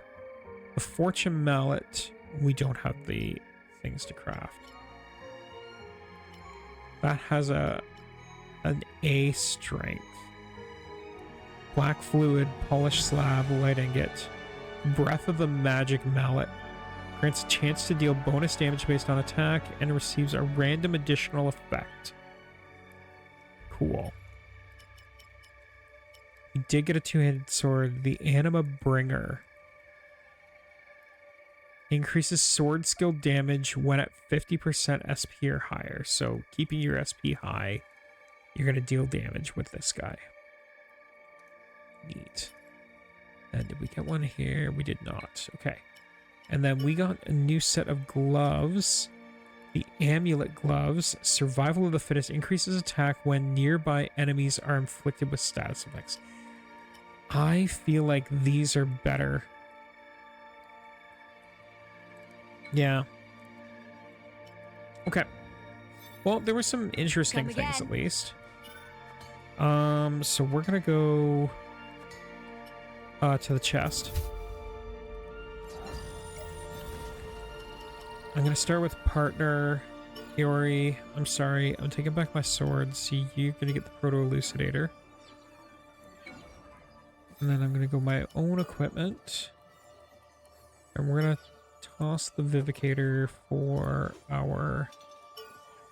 The fortune mallet, we don't have the things to craft. That has an A strength. Black fluid, polished slab, light ingot. Breath of the magic mallet. Grants a chance to deal bonus damage based on attack and receives a random additional effect. Cool. We did get a two-handed sword, the Anima Bringer. Increases sword skill damage when at 50% SP or higher. So keeping your SP high, you're going to deal damage with this guy. Neat. And did we get one here? We did not. Okay. And then we got a new set of gloves. The Amulet Gloves. Survival of the Fittest increases attack when nearby enemies are inflicted with status effects. I feel like these are better. Yeah. Okay. Well, there were some interesting things at least. So we're gonna go to the chest. I'm gonna start with partner Iori. I'm sorry, I'm taking back my sword. See, you're gonna get the proto elucidator. And then I'm gonna go my own equipment. And we're gonna toss the Vivicator for our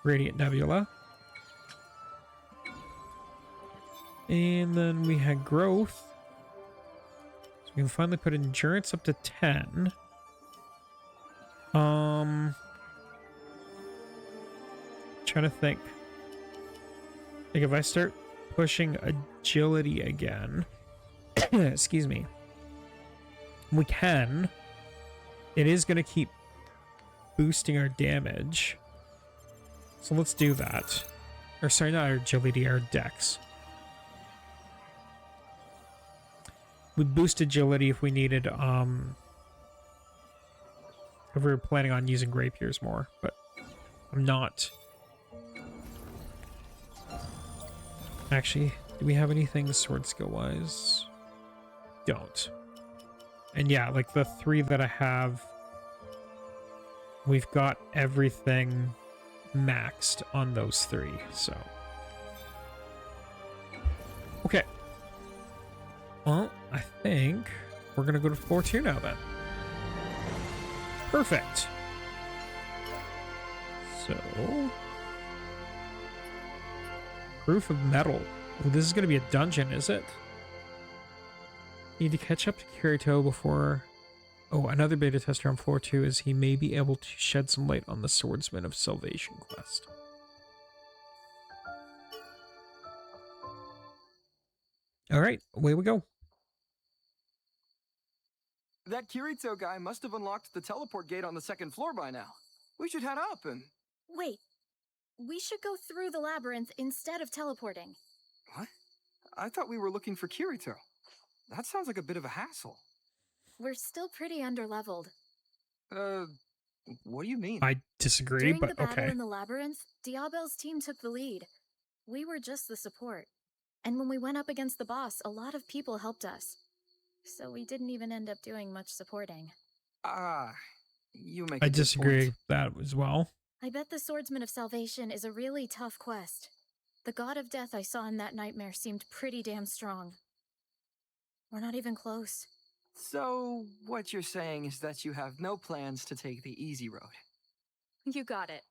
Radiant Nebula. And then we had growth. So we can finally put endurance up to 10. Trying to think. Like if I start pushing agility again, excuse me, we can. It is going to keep boosting our damage. So let's do that. Or sorry, not our agility, our dex. We'd boost agility if we needed, if we were planning on using rapiers more, but I'm not. Actually, do we have anything sword skill wise? Don't. And yeah, like the 3 that I have, we've got everything maxed on those 3, so. Okay. Well, I think we're gonna go to floor 2 now then. Perfect. So, proof of metal. Ooh, this is gonna be a dungeon, is it? Need to catch up to Kirito before. Oh, another beta tester on floor 2 is he may be able to shed some light on the Swordsman of Salvation quest. All right, away we go. That Kirito guy must have unlocked the teleport gate on the 2nd floor by now. We should head up and... Wait, we should go through the labyrinth instead of teleporting. What? I thought we were looking for Kirito. That sounds like a bit of a hassle. We're still pretty underleveled. What do you mean? I disagree, During but the battle okay. in the labyrinth, Diabel's team took the lead. We were just the support. And when we went up against the boss, a lot of people helped us. So we didn't even end up doing much supporting. You make I a good disagree point. with that as well. I bet the Swordsman of Salvation is a really tough quest. The god of death I saw in that nightmare seemed pretty damn strong. We're not even close. So, what you're saying is that you have no plans to take the easy road. You got it.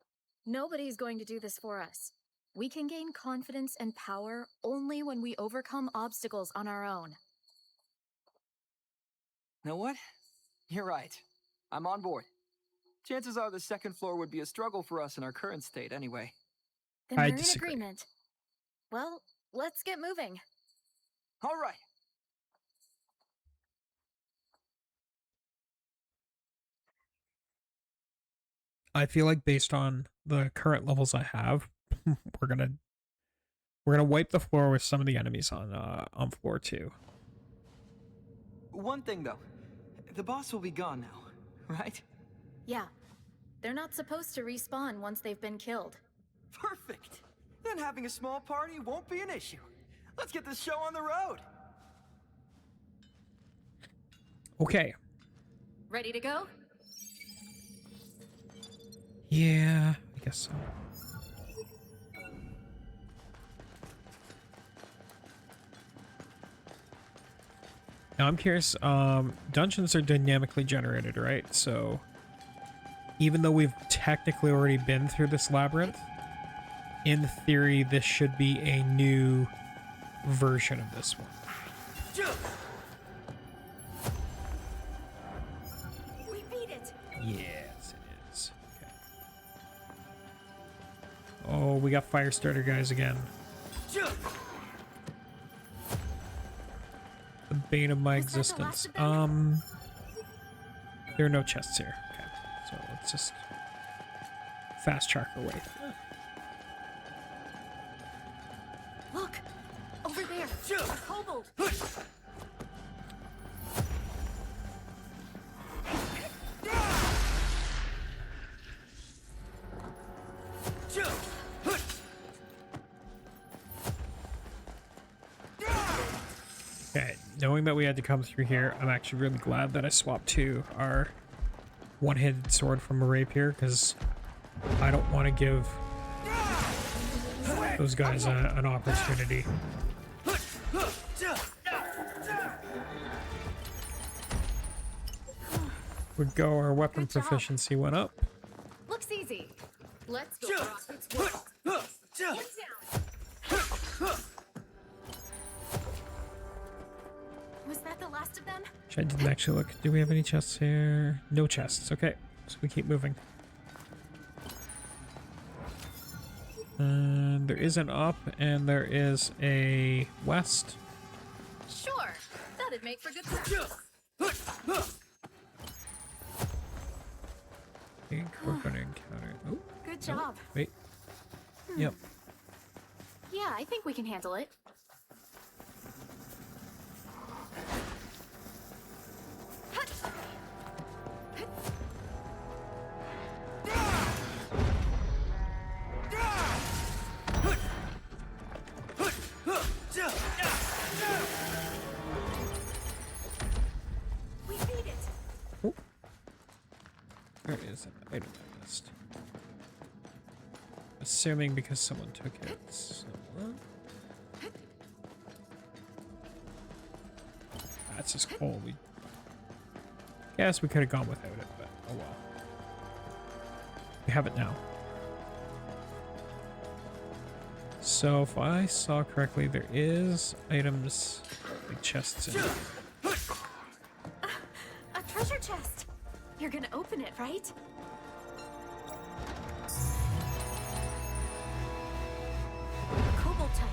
Nobody's going to do this for us. We can gain confidence and power only when we overcome obstacles on our own. Know what? You're right. I'm on board. Chances are the 2nd floor would be a struggle for us in our current state anyway. Then I we're in disagree. agreement. Well, let's get moving. All right. I feel like based on the current levels I have, we're gonna wipe the floor with some of the enemies on floor 2. One thing though, the boss will be gone now, right? Yeah. They're not supposed to respawn once they've been killed. Perfect. Then having a small party won't be an issue. Let's get this show on the road. Okay. Ready to go? Yeah, I guess so. Now I'm curious, dungeons are dynamically generated, right? So even though we've technically already been through this labyrinth, in theory this should be a new version of this one. We beat it! Yes, it is. Okay. Oh, we got fire starter guys again. The bane of my Was that the existence. last of them? There are no chests here. Okay, so let's just fast track our way. Look! Over there! A kobold! Okay, knowing that we had to come through here, I'm actually really glad that I swapped to our one-handed sword from a rapier, because I don't want to give those guys an opportunity. We go, our weapon Good job. proficiency went up. Looks easy. Let's go rockets world. One down. Was that the last of them? Which I didn't actually look. Do we have any chests here? No chests. Okay, so we keep moving. There is an up and there is a west. Sure. That'd make for good practice. I think we're gonna encounter. Oh, Good job. wait. Yep. Yeah, I think we can handle it. We beat it. Oh. There is an item I missed. Assuming because someone took it. So, that's just cool. We guess we could have gone without it, but oh well. We have it now. So if I saw correctly, there is items like chests in here. A treasure chest. You're gonna open it, right? Kobold type.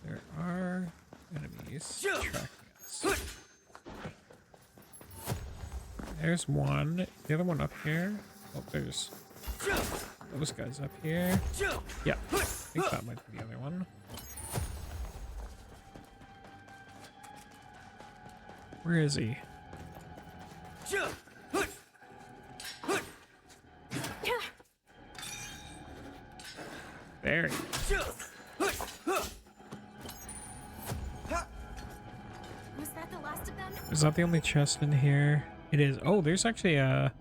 There are enemies tracking us. There's one. The other one up here. Oh, there's those guys up here. Yeah, I think that might be the other one. Where is he? There he is. Was that the last of them? Is that the only chest in here? It is. Oh, there's actually a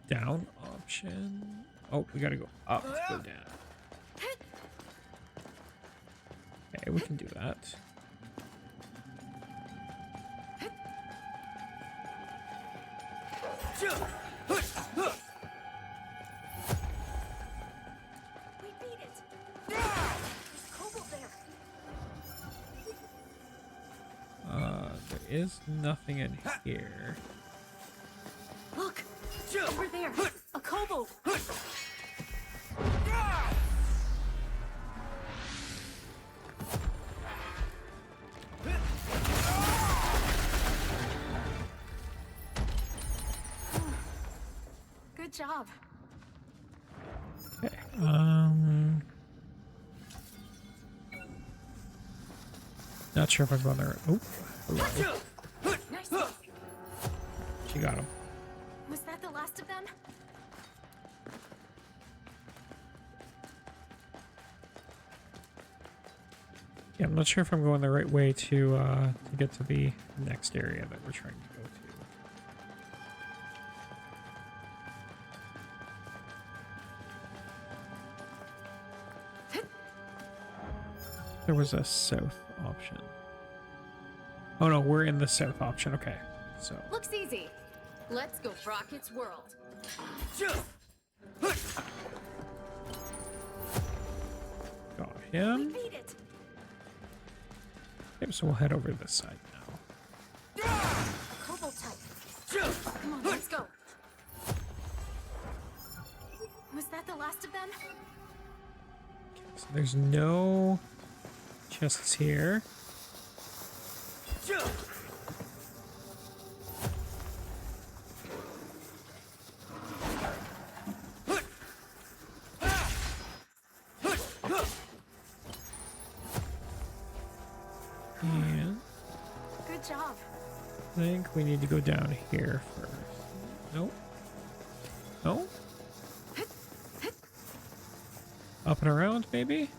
down option. Oh, we gotta go up to go down. Okay, we can do that. We beat it. There's kobold there. There is nothing in here. Look. Over there. A kobold. job. Okay. Not sure if I'm going there. Oh, hello. Nice. She got him. Was that the last of them? Yeah, I'm not sure if I'm going the right way to get to the next area that we're trying to go to. There was a south option. Oh no, we're in the south option. Okay, so Looks easy. Let's go Rocket's world. got We him. beat it. Okay, so we'll head over to this side now. Cobalt type. Come on, let's go. Was that the last of them? So there's no chests here. And Good job. I think we need to go down here first. Nope. No? Up and around, maybe?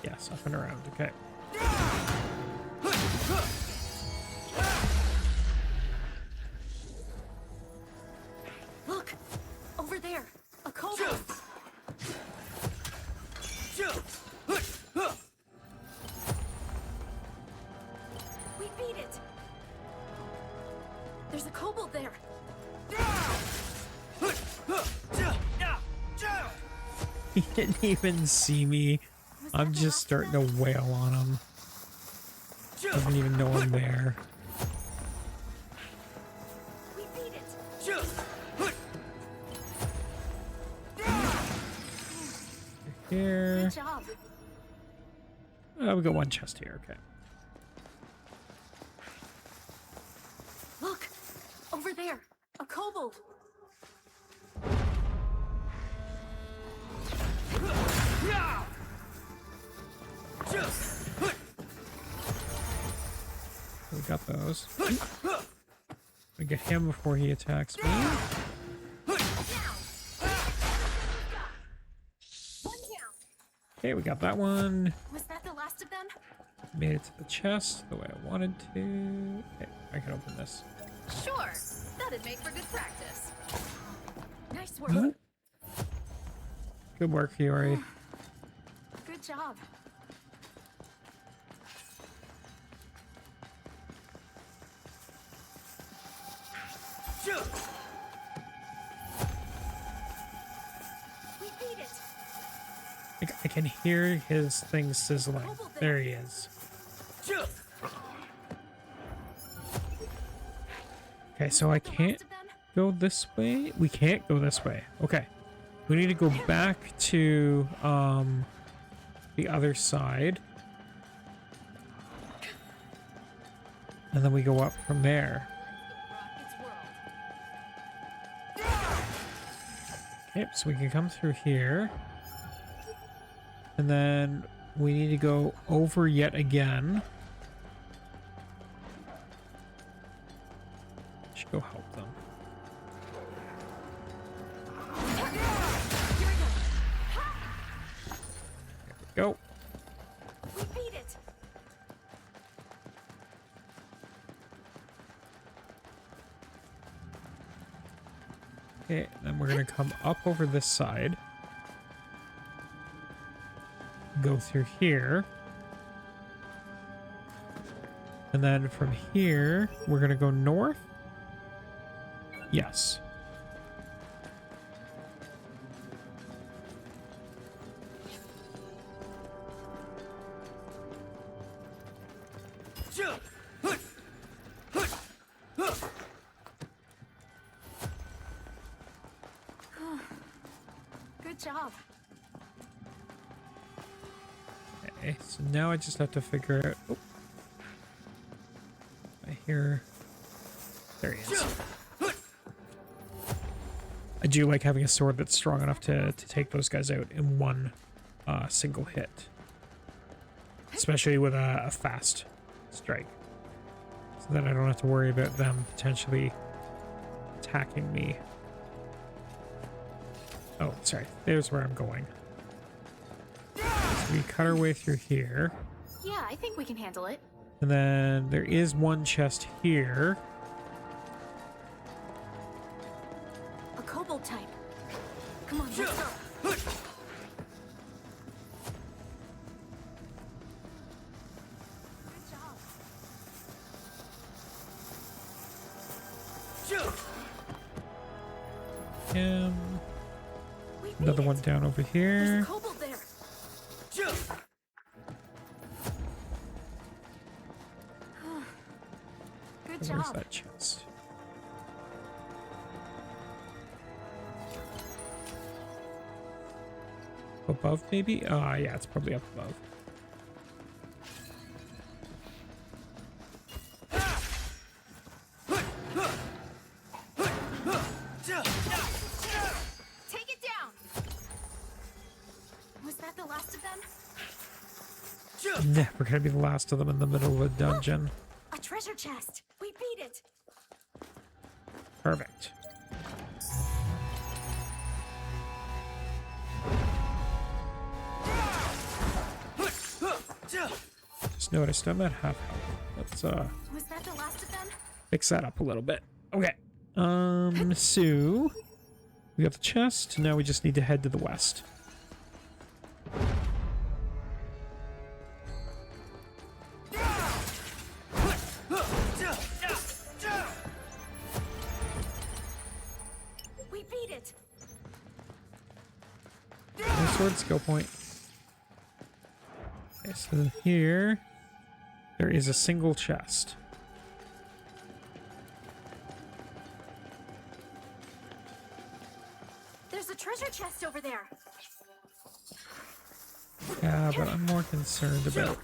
Yes, up and around. Okay. Look, over there, a cobalt. We beat it. There's a cobalt there. He didn't even see me. Was I'm that the just last starting of to them? wail on him. Doesn't even know I'm there. We beat it. Here. Good job. Oh, we got one chest here. Okay. Look, over there, a cobalt. We got those. We get him before he attacks me. One down. Okay, we got that one. Was that the last of them? Made it to the chest the way I wanted to. Okay, I can open this. Sure. That'd make for good practice. Nice work. Nope. Good work, Fiore. Good job. We beat it. I can hear his thing sizzling. There he is. Okay, so I The last can't of them? go this way. We can't go this way. Okay. We need to go back to the other side. And then we go up from there. Rocket's world. Okay, so we can come through here. And then we need to go over yet again. Should go help them. There we go. We beat it. Okay, then we're gonna come up over this side. Go through here. And then from here, we're gonna go north. Yes. Good job. Okay, so now I just have to figure out. Oh. I hear. There he is. do like having a sword that's strong enough to take those guys out in one single hit. Especially with a fast strike. So then I don't have to worry about them potentially attacking me. Oh, sorry. There's where I'm going. So we cut our way through here. Yeah, I think we can handle it. And then there is one chest here. A kobold type. Come on, let's go. Another one down over here. There's a kobold there. Good Where's job. that chest? Above, maybe? Ah, yeah, it's probably up above. Take it down. Was that the last of them? Never gonna be the last of them in the middle of a dungeon. A treasure chest. We beat it. Perfect. Just noticed I'm at half health. Let's Was that the last of them? fix that up a little bit. Okay. So we got the chest. Now we just need to head to the west. We beat it. No sword skill point. Okay, so here there is a single chest. There's a treasure chest over there. Yeah, but I'm more concerned about.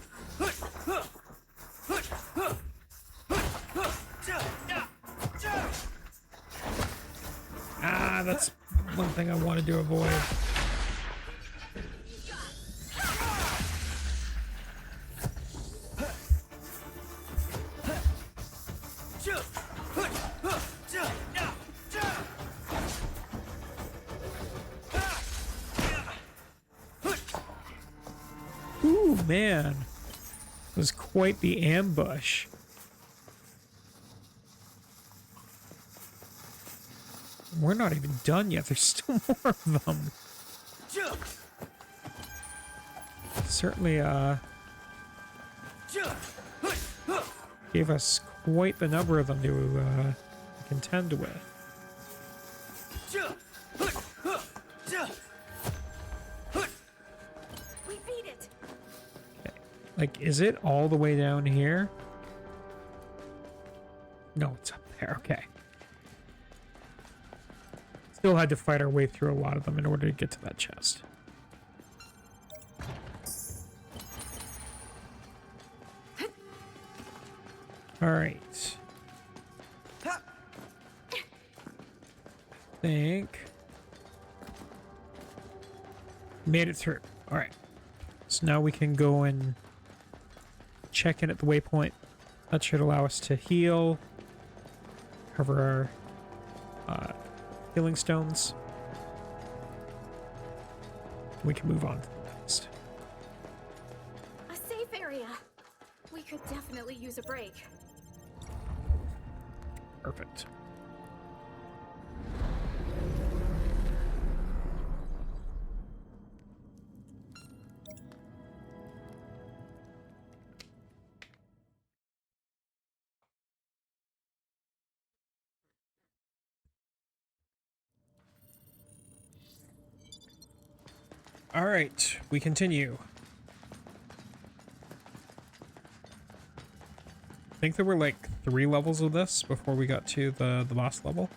Ah, that's one thing I wanted to avoid. Ooh, man. It was quite the ambush. We're not even done yet. There's still more of them. Certainly, gave us quite the number of them to contend with. We beat it. Okay. Like, is it all the way down here? No, it's up there. Okay. Still had to fight our way through a lot of them in order to get to that chest. All right. I think made it through. All right. So now we can go and check in at the waypoint. That should allow us to heal, cover our healing stones. We can move on to the next. A safe area. We could definitely use a break. Perfect. All right, we continue. I think there were like 3 levels of this before we got to the boss level.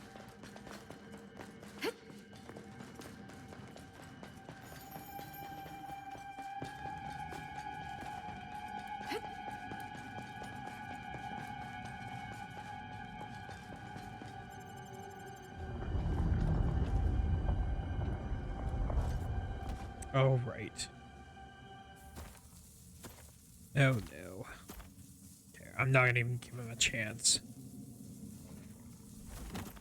Oh, right. Oh, no. Okay, I'm not gonna even give him a chance.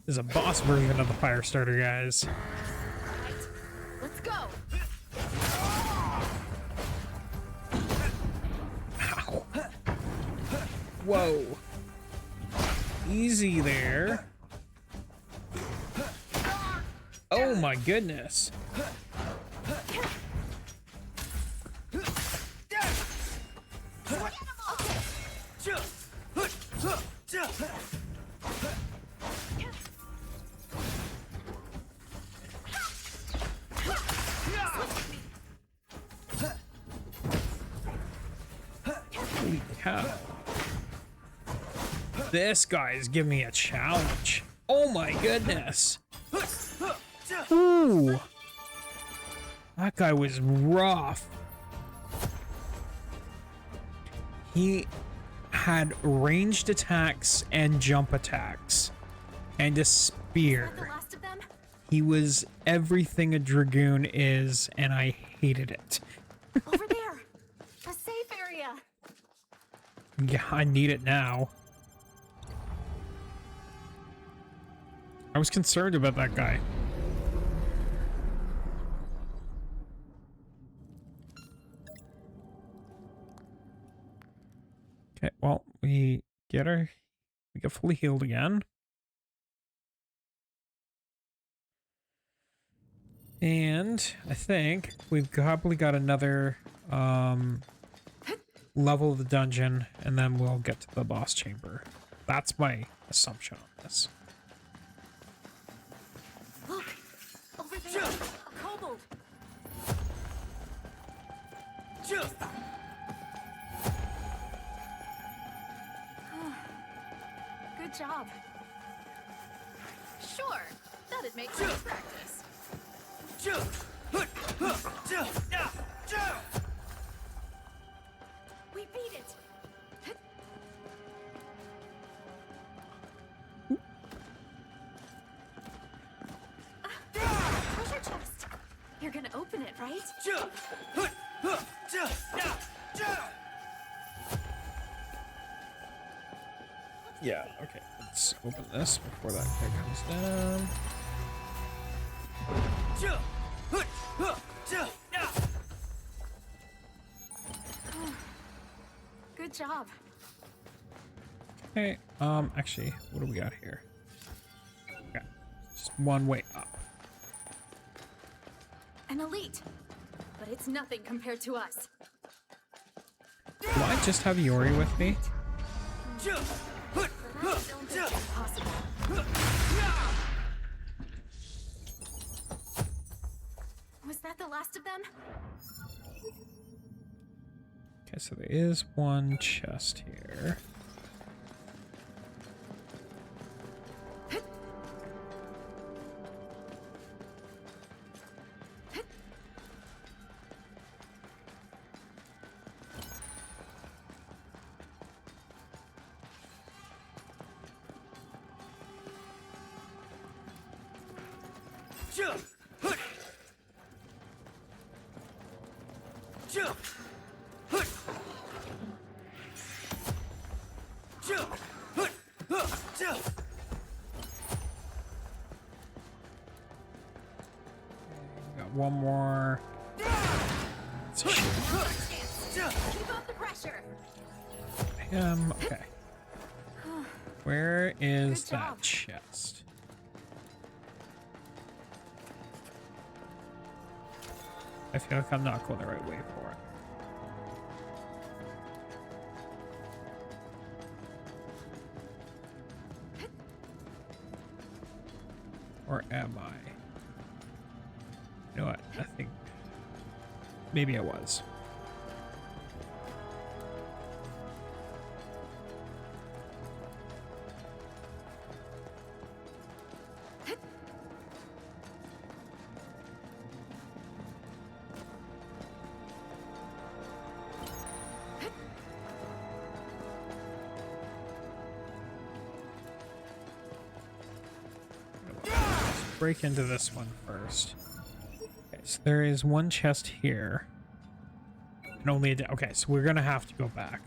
This is a boss version of the fire starter, guys. Right. Let's go. Ow. Whoa. Easy there. Oh my goodness. Holy cow. This guy's giving me a challenge. Oh my goodness. Ooh. That guy was rough. He had ranged attacks and jump attacks and a Is that the spear. last of them? He was everything a dragoon is, and I hated it. Over there. A safe area. Yeah, I need it now. I was concerned about that guy. Okay, well, we get fully healed again. And I think we've probably got another level of the dungeon, and then we'll get to the boss chamber. That's my assumption on this. Look. Over there. A kobold. Good job. Sure. That'd make sense practice. We beat it. Treasure chest. You're gonna open it, right? Yeah, okay. Let's open this before that guy comes down. Good job. Okay, actually, what do we got here? Okay, just one way up. An elite. But it's nothing compared to us. Do I just have Yori with me? But I don't think it's possible. Was that the last of them? Okay, so there is one chest here. Got one more. Let's shoot Keep up the pressure. him. Okay. Where is Good job. that chest? I feel like I'm not going the right way for it. Or am I? You know what? I think maybe I was. Break into this one first. Okay, So there is one chest here. And only okay, so we're gonna have to go back.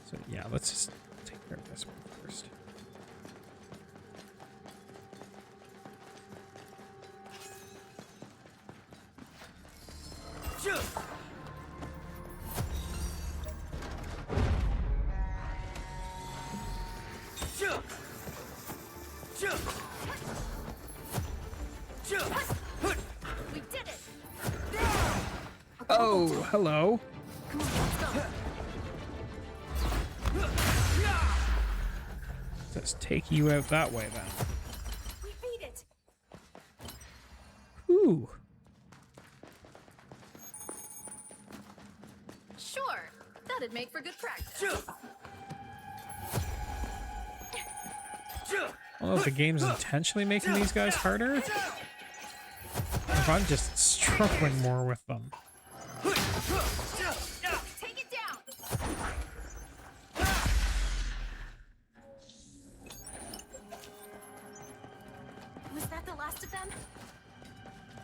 So yeah, let's just take care of this one first. We did it! Oh, hello. Come on, let's go. Let's take you out that way then. We beat it! Ooh. Sure, that'd make for good practice. I don't know if the game's intentionally making these guys harder, or if I'm just struggling more with them. Take it down! Was that the last of them?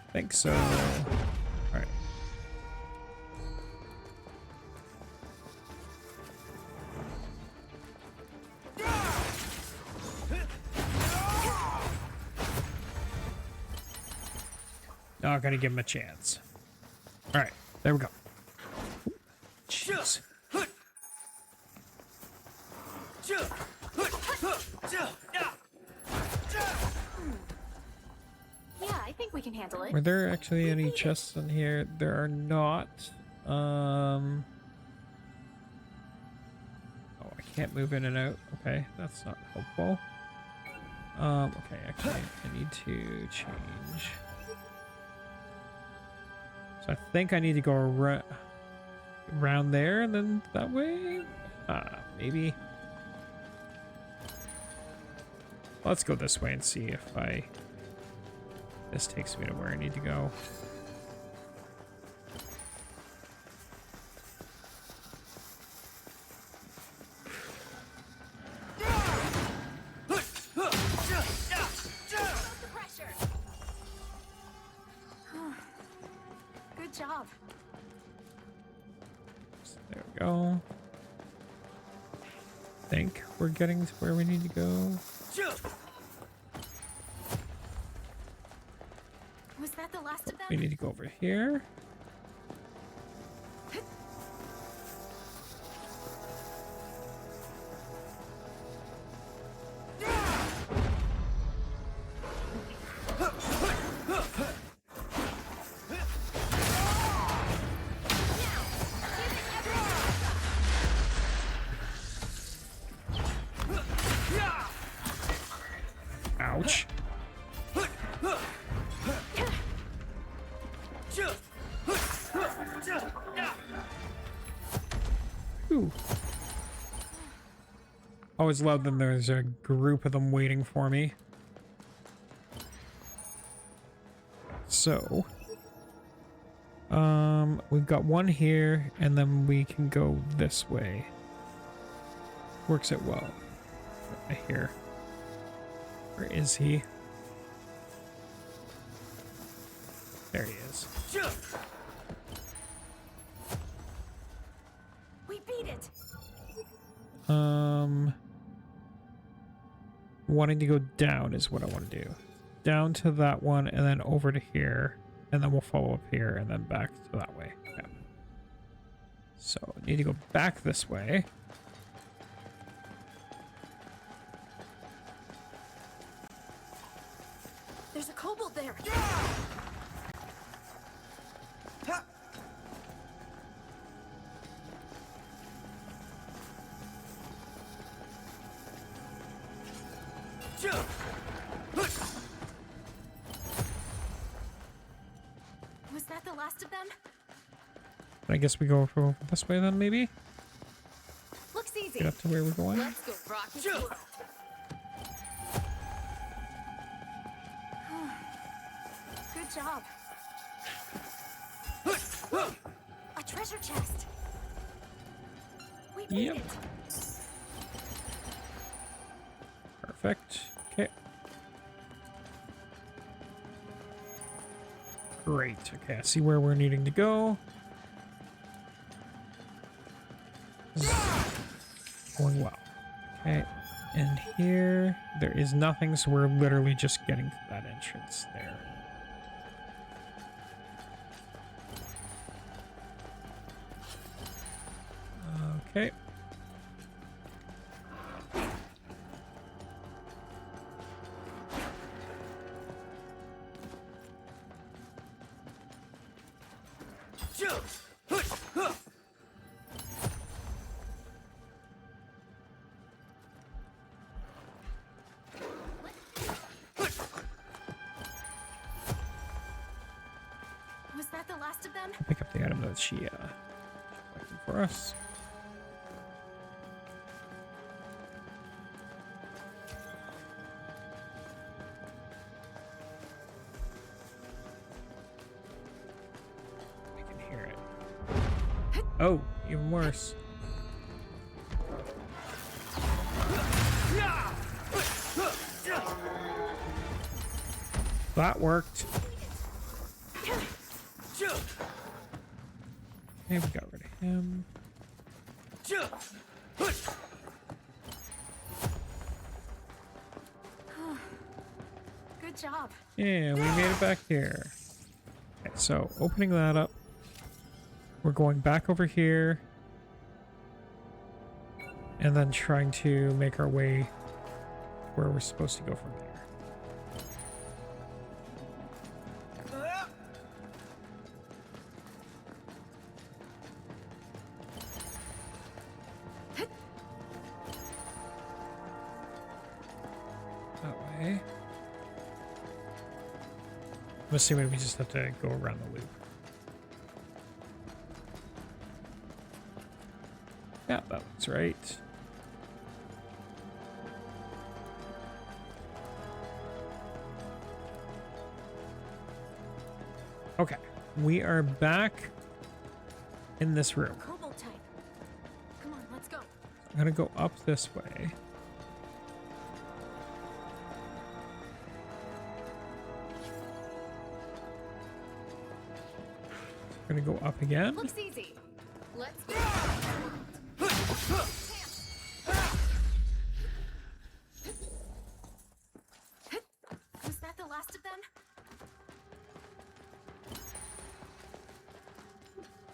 I think so. Alright. Not gonna give him a chance. Alright, there we go. Jeez. Yeah, I think we can handle it. Were there actually any chests in here? There are not. Oh, I can't move in and out. Okay, that's not helpful. Okay, actually, I need to change. So I think I need to go around there and then that way? Maybe. Let's go this way and see if this takes me to where I need to go. The pressure! Good job. So there we go. Think we're getting to where we need to go. Was that the last of them? We need to go over here. Ouch. Ooh. Always love them. There's a group of them waiting for me. So, we've got one here, and then we can go this way. Works it well. Right here. Where is he? There he is. We beat it! Wanting to go down is what I want to do. Down to that one, and then over to here, and then we'll follow up here, and then back to that way. Yeah. So, I need to go back this way. There's a kobold there! Was that the last of them? I guess we go over this way then, maybe? Looks easy. Get up to where we're going. Let's go rock his world. Good job. A treasure chest. We beat Yep. it. Perfect. Okay. Great. Okay, I see where we're needing to go. This is going well. Okay, and here there is nothing, so we're literally just getting to that entrance there. Okay. Was that the last of them? Pick up the item that she collected for us. I can hear it. Oh, even worse. That worked. Okay, we got rid of him. Good job. Yeah, we made it back here. Okay, so opening that up. We're going back over here. And then trying to make our way where we're supposed to go from here. That way. I'm assuming we just have to go around the loop. Yeah, that looks right. Okay, we are back in this room. Cobalt type. Come on, let's go. I'm gonna go up this way. I'm gonna go up again. Looks easy. Let's go. Was that the last of them?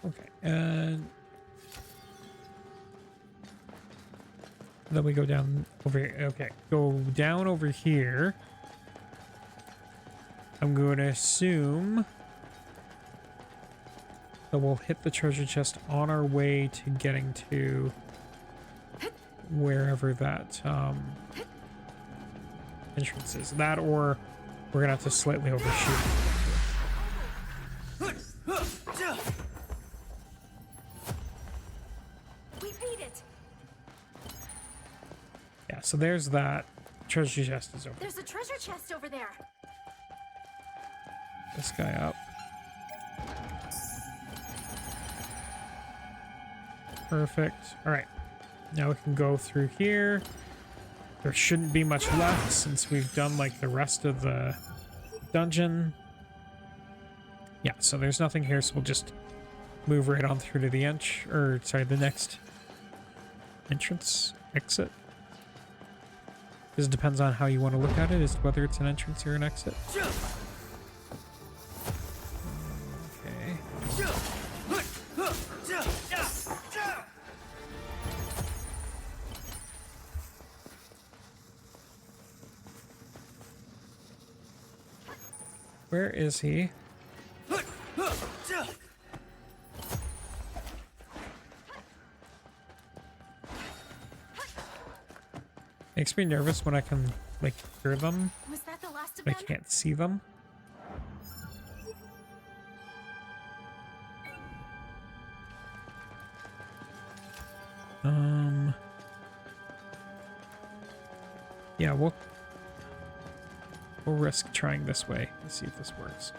Okay, and then we go down over here. Okay, go down over here. I'm going to assume that we'll hit the treasure chest on our way to getting to wherever that entrance is. That, or we're gonna have to slightly overshoot. We beat it. Yeah, so there's that. Treasure chest is over. There's a treasure chest over there. This guy up. Perfect. All right. Now we can go through here. There shouldn't be much left since we've done like the rest of the dungeon. Yeah, so there's nothing here, so we'll just move right on through to the the next entrance, exit. Because it depends on how you want to look at it, as to whether it's an entrance or an exit. Okay. Where is he? Makes me nervous when I can, like, hear them, Was that the last of but I them? can't see them. Yeah, we'll risk trying this way to see if this works.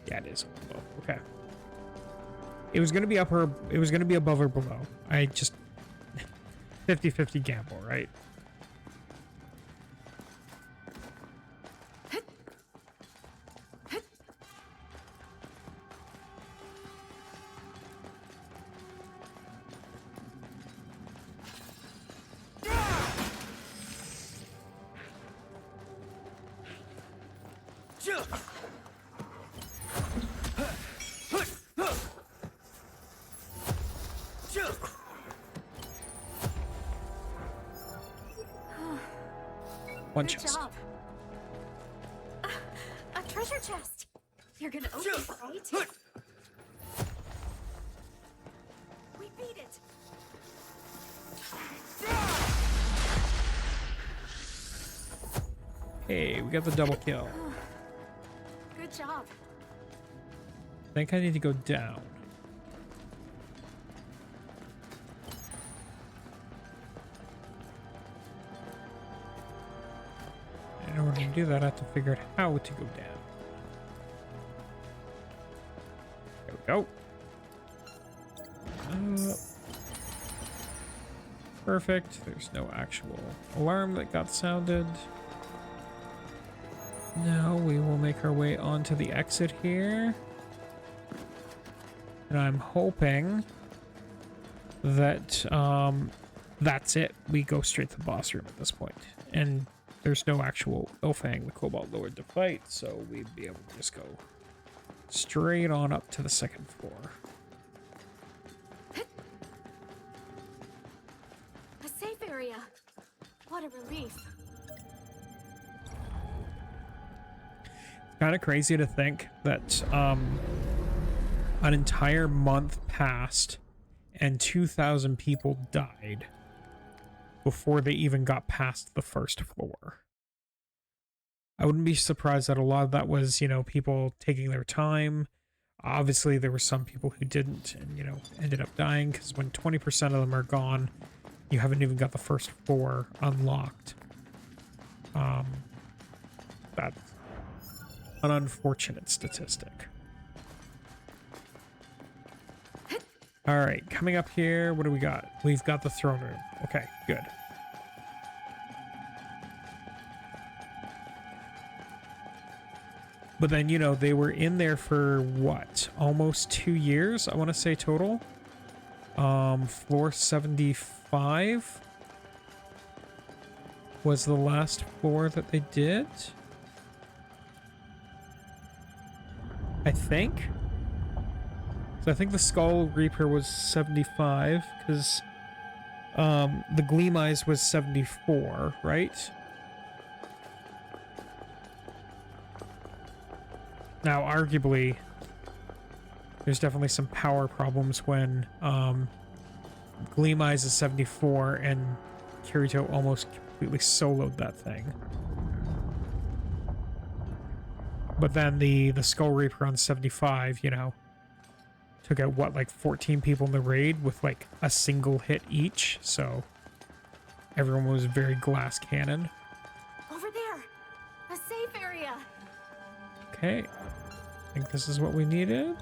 Yeah, it is below. Okay. It was gonna be up or it was gonna be above or below. I just 50-50 gamble, right? One Good chest. job. A treasure chest. You're gonna open it, right? We beat it. Hey, we got the double kill. Good job. I think I need to go down. In order to do that, I have to figure out how to go down. There we go. Perfect. There's no actual alarm that got sounded. Now we will make our way onto the exit here. And I'm hoping that that's it. We go straight to the boss room at this point. And there's no actual Ilfang the Cobalt Lord to fight, so we'd be able to just go straight on up to the second floor. A safe area. What a relief. Kind of crazy to think that an entire month passed and 2,000 people died before they even got past the first floor. I wouldn't be surprised that a lot of that was, you know, people taking their time. Obviously, there were some people who didn't and, you know, ended up dying because when 20% of them are gone, you haven't even got the first floor unlocked. That's an unfortunate statistic. All right, coming up here, what do we got? We've got the throne room. Okay, good. But then, you know, they were in there for what? Almost 2 years, I want to say total. Floor 75 was the last floor that they did. I think. So I think the Skull Reaper was 75, because the Gleam Eyes was 74, right? Now, arguably, there's definitely some power problems when Gleam Eyes is 74 and Kirito almost completely soloed that thing. But then the Skull Reaper on 75, you know, took out, what, like 14 people in the raid with like a single hit each, so everyone was very glass cannon. Over there. A safe area. Okay. I think this is what we needed.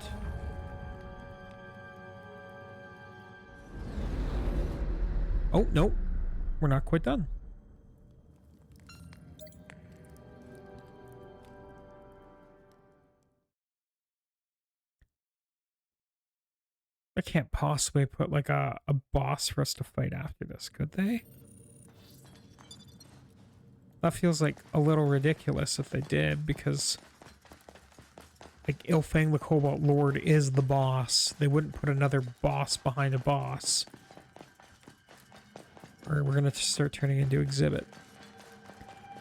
Oh, no. We're not quite done. I can't possibly put like a boss for us to fight after this, could they? That feels like a little ridiculous if they did, because like Ilfang the Cobalt Lord is the boss. They wouldn't put another boss behind a boss. Or we're gonna start turning into Exhibit.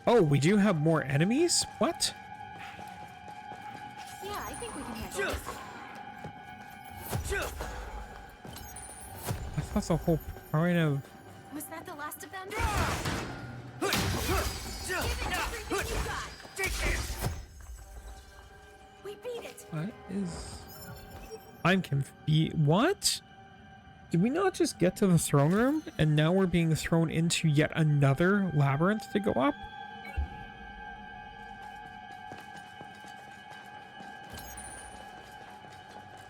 Oh, we do have more enemies? What? Yeah, I think we can handle this. I thought the whole point of... Was that the last of them? Give it everything you got. We beat it. What is... I'm confused. What? Did we not just get to the throne room and now we're being thrown into yet another labyrinth to go up?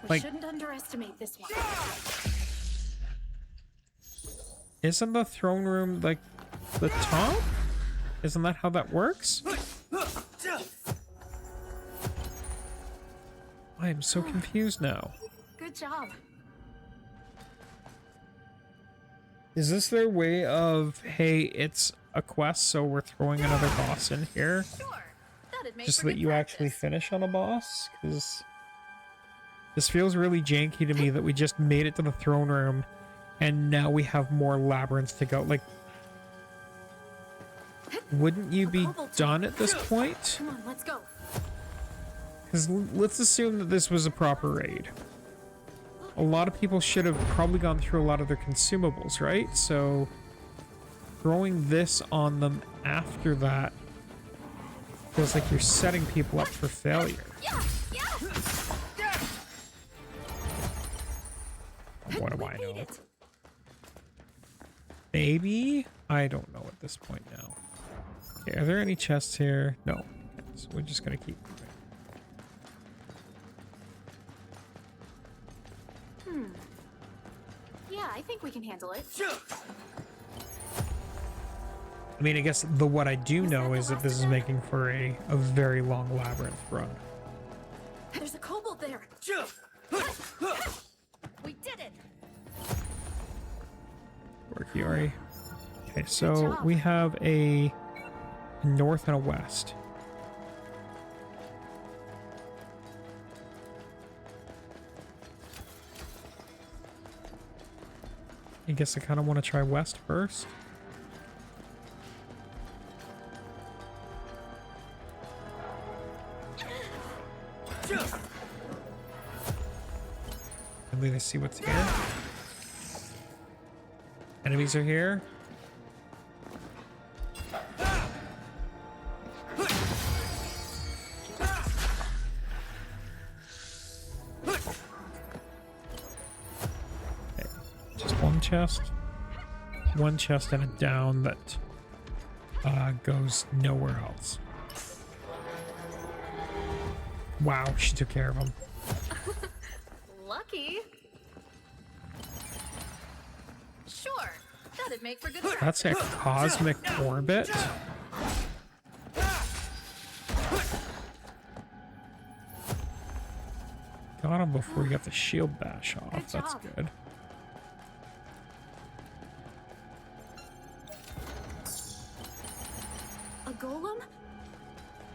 We Like- shouldn't underestimate this one. Isn't the throne room like the top? Isn't that how that works? I am so confused now. Good job. Is this their way of, hey, it's a quest, so we're throwing another boss in here? Sure. That That'd make just for that good you actually practice. finish on a boss, because this feels really janky to me that we just made it to the throne room and now we have more labyrinths to go. Like, wouldn't you A be kobold done type. at this point? Come on, let's go. Because let's assume that this was a proper raid. A lot of people should have probably gone through a lot of their consumables, right? So throwing this on them after that feels like you're setting people up for failure. Yeah, yeah. What do We I beat know? it. Maybe? I don't know at this point now. Okay, are there any chests here? No. Okay, so we're just gonna keep moving. Yeah, I think we can handle it. I mean, I guess what I do know is that this is making for a very long labyrinth run. There's a kobold there. We did it. Work, Yori. Okay, so job. we have a north and a west. I guess I kind of want to try west first. At least I see what's here. Enemies are here. Okay, just one chest. One chest and a down that goes nowhere else. Wow, she took care of him. Lucky. Sure. That'd make for good That's a practice. cosmic orbit. Got him before he got the shield bash off. Good That's job. good. A golem?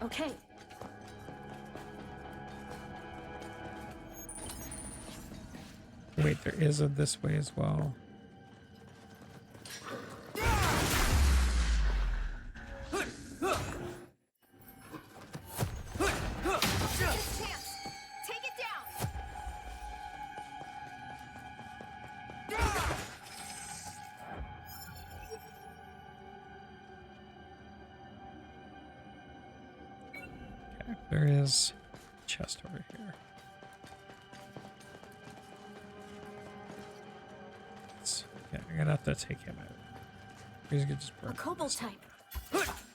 Okay. Wait, there is a this way as well. This chance. Take it down. Okay, there is a chest over here. Okay, I'm gonna have to take him out. He's gonna just A burn. kobold type.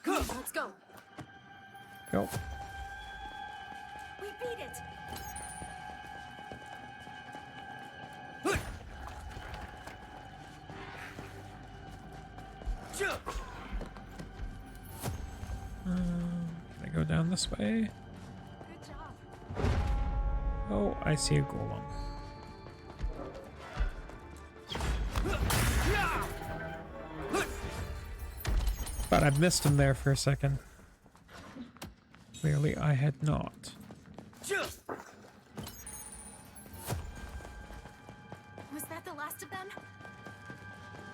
Come on, let's go. Go. We beat it. Can I go down this way? Good job. Oh, I see a golem. But I missed him there for a second. Clearly, I had not. Was that the last of them?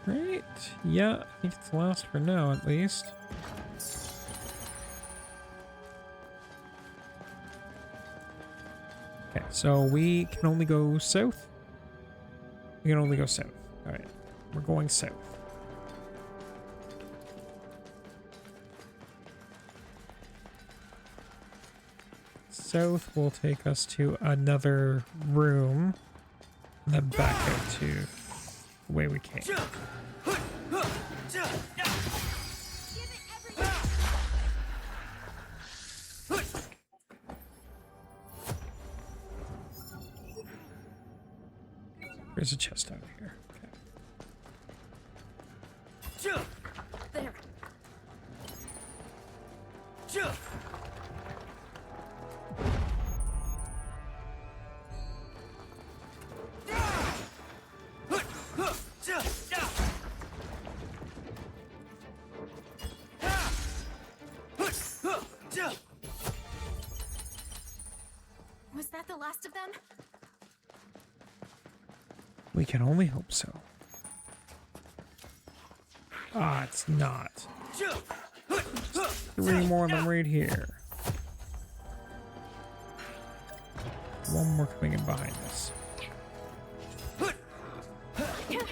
Right? Yeah, I think it's the last for now, at least. Okay, so we can only go south? We can only go south. Alright, we're going south. South will take us to another room, and then back out to the way we came. Give it everything. There's a chest out here. Okay. There. Was that the last of them? We can only hope so. Ah, it's not. 3 more of them right here. One more coming in behind us. Yep.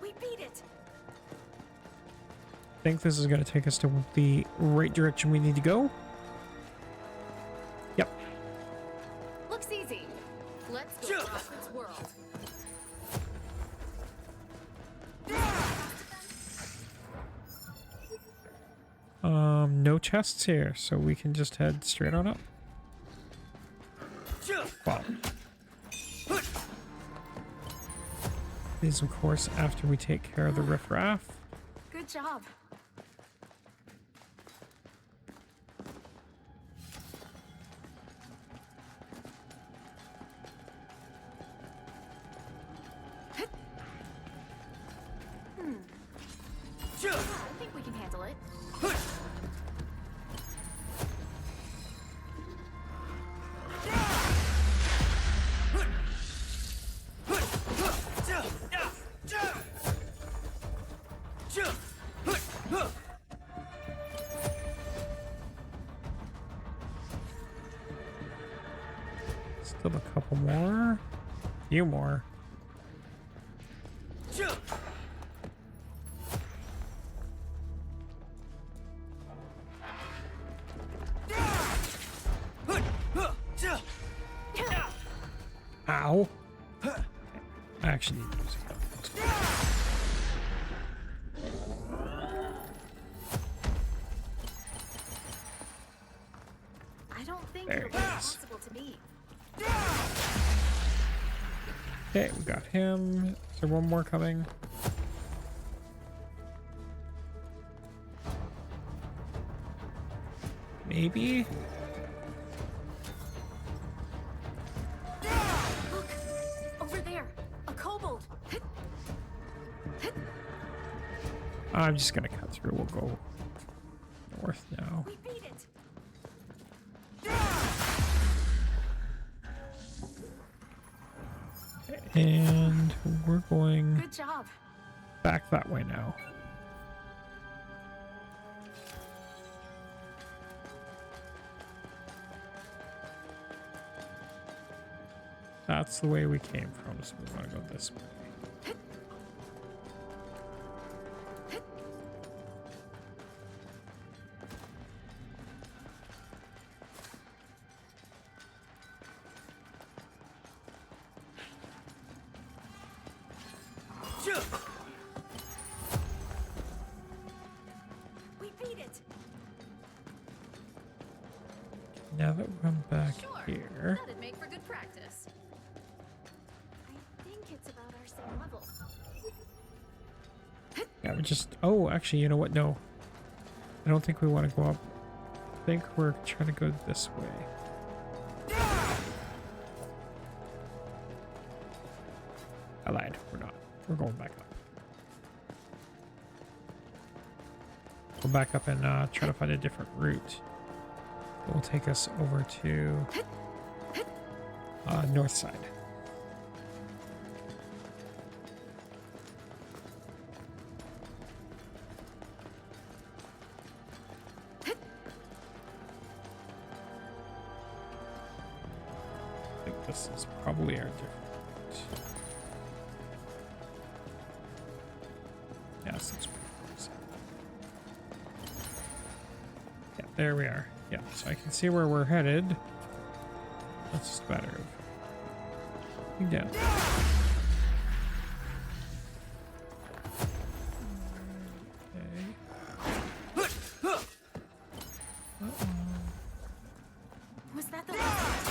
We beat it. I think this is going to take us to the right direction we need to go. Yep. Looks easy. Let's go across its world. No chests here, so we can just head straight on up. Wow. This is, of course, after we take care of the riffraff. Good job. I think we can handle it. Still a couple more. Few more. Ow. I actually need to use it. I don't think There it'll it be is. possible to beat. Okay, we got him. Is there one more coming? Maybe? Look! Over there! A kobold! I'm just gonna cut through. We'll go north now. We beat it! And we're going Good job. back that way now. That's the way we came from, so we want to go this way. We beat it! Now that we're back Sure. here. That'd make for good practice. I think it's about our same level. Yeah, we just... Oh, actually, you know what? No. I don't think we want to go up. I think we're trying to go this way. I lied. We're not. We're going back up. Go back up and try to find a different route. It will take us over to north side. I think this is probably our different route. Yes, it's yeah, there we are. Yeah, so I can see where we're headed. That's just a matter of going down. Okay. Was that the last?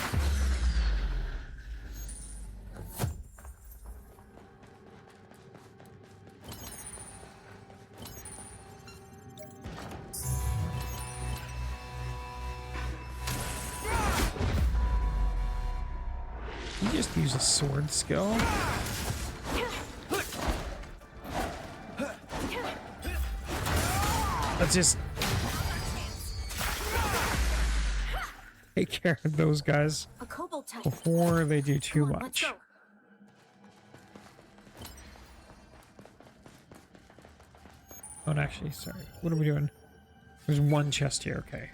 You just use a sword skill. Let's just... take care of those guys A kobold type. before they do too Come on, much. Let's go. Oh, and actually, sorry. What are we doing? There's one chest here. Okay.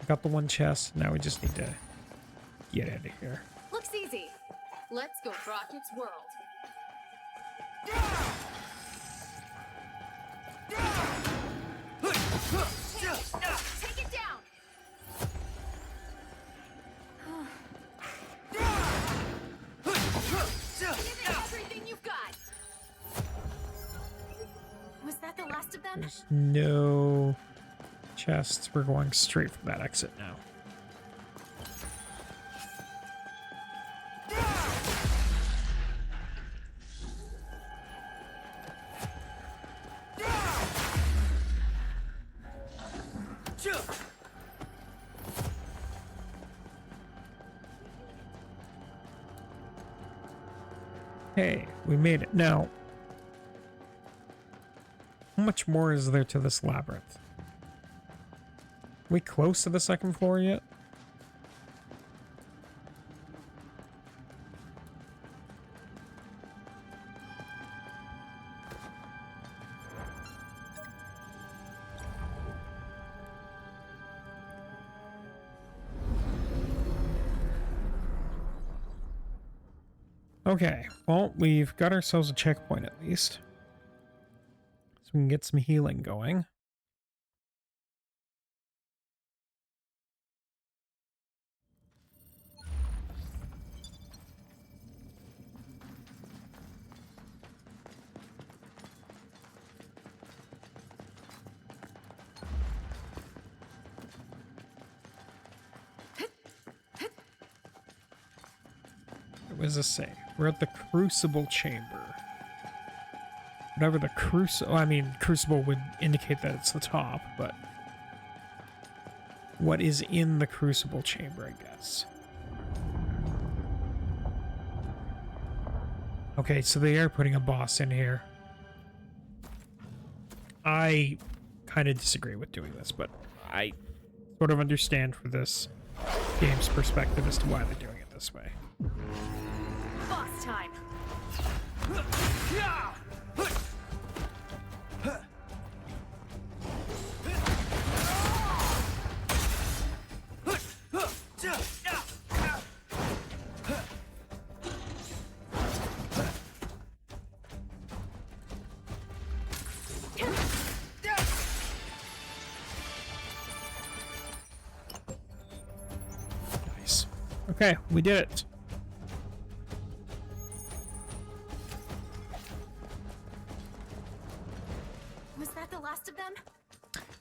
Got the one chest. Now we just need to get out of here. Looks easy. Let's go Rocket's world. Take it down. Give it everything you've got. Was that the last of them? There's no chests. We're going straight for that exit now. Hey, we made it. Now, how much more is there to this labyrinth? We close to the second floor yet? Okay, well, we've got ourselves a checkpoint at least. So we can get some healing going. What does this say? We're at the Crucible Chamber. Whatever the Crucible... I mean, Crucible would indicate that it's the top, but... what is in the Crucible Chamber, I guess? Okay, so they are putting a boss in here. I kind of disagree with doing this, but I sort of understand for this game's perspective as to why they're doing it this way. Boss time. Nice. Okay, we did it. Was that the last of them?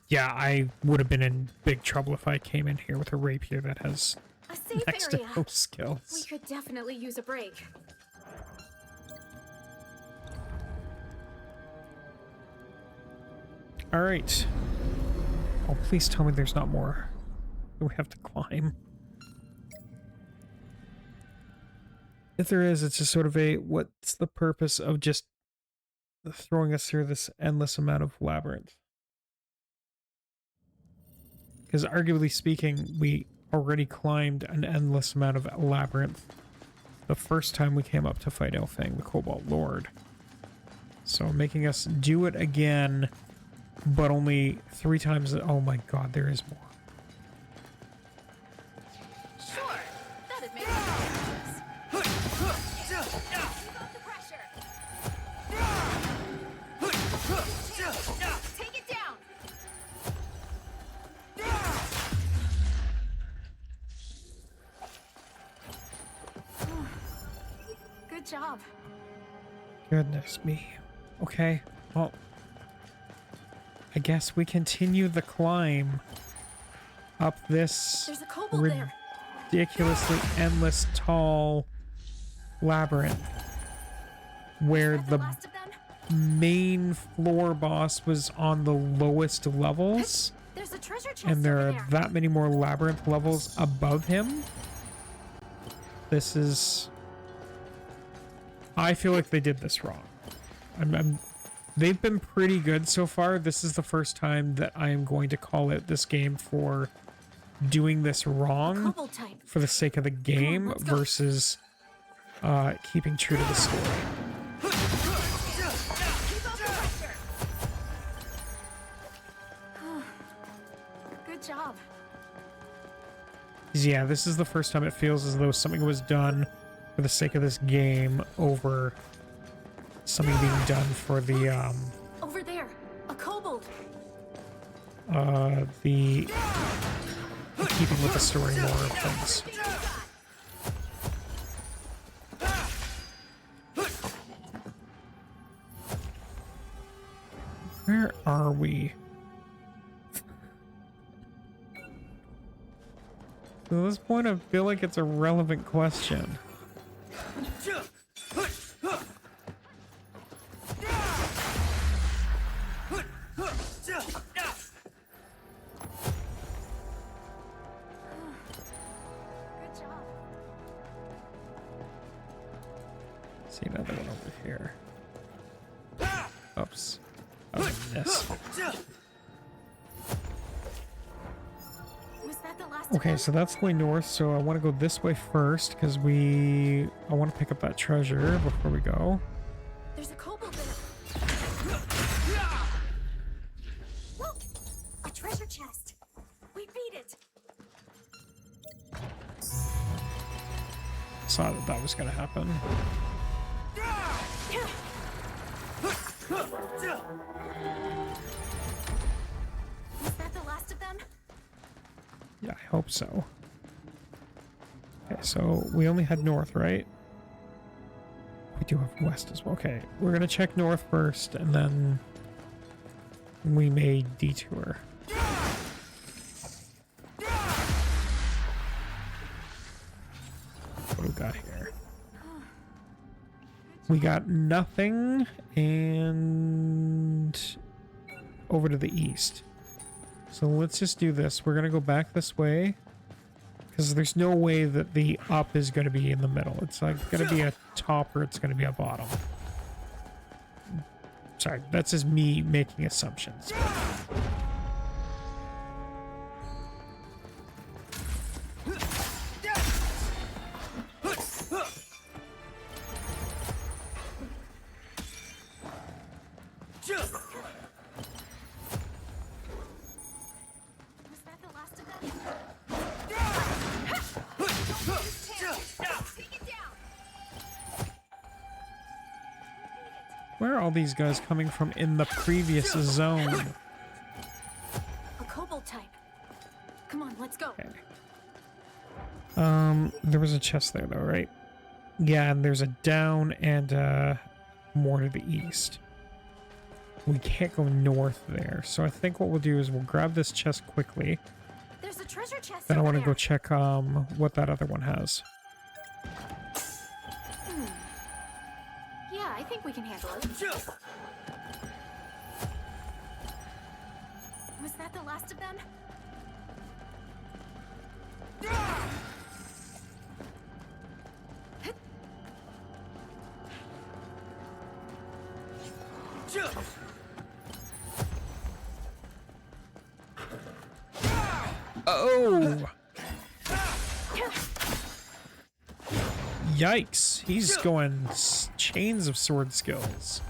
Yeah, I would have been in big trouble if I came in here with a rapier that has A safe next to area. no We skills. could definitely use a break. All right. Oh, please tell me there's not more that we have to climb. If there is, it's just sort of a, what's the purpose of just throwing us through this endless amount of labyrinth? Because arguably speaking, we already climbed an endless amount of labyrinth the first time we came up to fight Elfang, the Cobalt Lord. So making us do it again, but only 3 times. Oh my god, there is more. Sure, that'd make sense. Keep up the pressure. Take it down. Good job. Goodness me. Okay, well, I guess we continue the climb up this There's a kobold there. ridiculously endless tall labyrinth where Is that the last of them? main floor boss was on the lowest levels, There's a treasure chest and there over are there. that many more labyrinth levels above him. This is... I feel like they did this wrong. They've been pretty good so far. This is the first time that I am going to call out this game for doing this wrong Kobold type. for the sake of the game let's go. versus keeping true to the story. Keep up the pressure. Good job. 'Cause, yeah, this is the first time it feels as though something was done for the sake of this game over something being done for the Over there, a kobold. the keeping with the story more of things. Where are we? To this point, I feel like it's a relevant question. Good job. See another one over here. Oops. Oh, yes. Was that the last of Okay, them? so that's the way north, so I want to go this way first, because I want to pick up that treasure before we go. There's a kobold there. Whoa! A treasure chest. We beat it. Saw that that was going to happen. Was that the last of them? Yeah, I hope so. Okay, so we only had north, right? We do have west as well. Okay, we're going to check north first, and then we may detour. What do we got here? We got nothing, and over to the east. So let's just do this. We're going to go back this way, because there's no way that the up is going to be in the middle. It's like going to be a top or it's going to be a bottom. Sorry, that's just me making assumptions. Was that the last of them? Take it down. Where are all these guys coming from in the previous zone? A kobold type. Come on, let's go. Okay. There was a chest there though, right? Yeah, and there's a down and more to the east. We can't go north there, so I think what we'll do is we'll grab this chest quickly. There's a treasure chest. Then I over want to go there. check what that other one has. Yeah, I think we can handle it. Was that the last of them? Oh! Yikes! He's going chains of sword skills.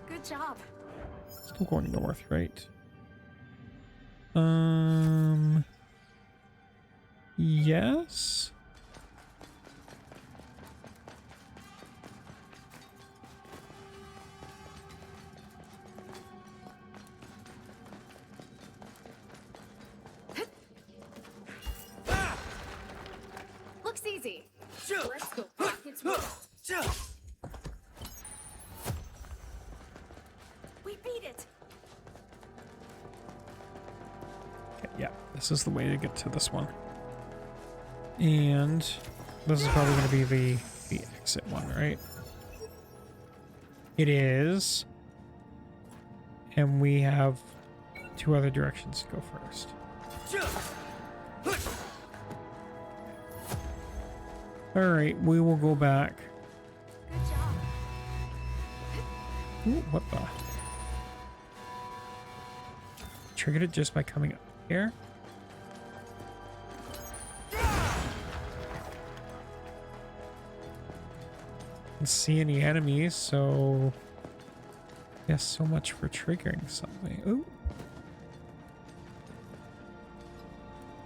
Good job. Still going north, right? Yes? Looks easy. Let's go rock its world. We beat it. Okay, yeah, this is the way to get to this one. And this is probably going to be the exit one, right? It is. And we have 2 other directions to go first. Alright, we will go back. Good job. Ooh, what the? Triggered it just by coming up here? Didn't see any enemies, so... Yes, so much for triggering something. Ooh.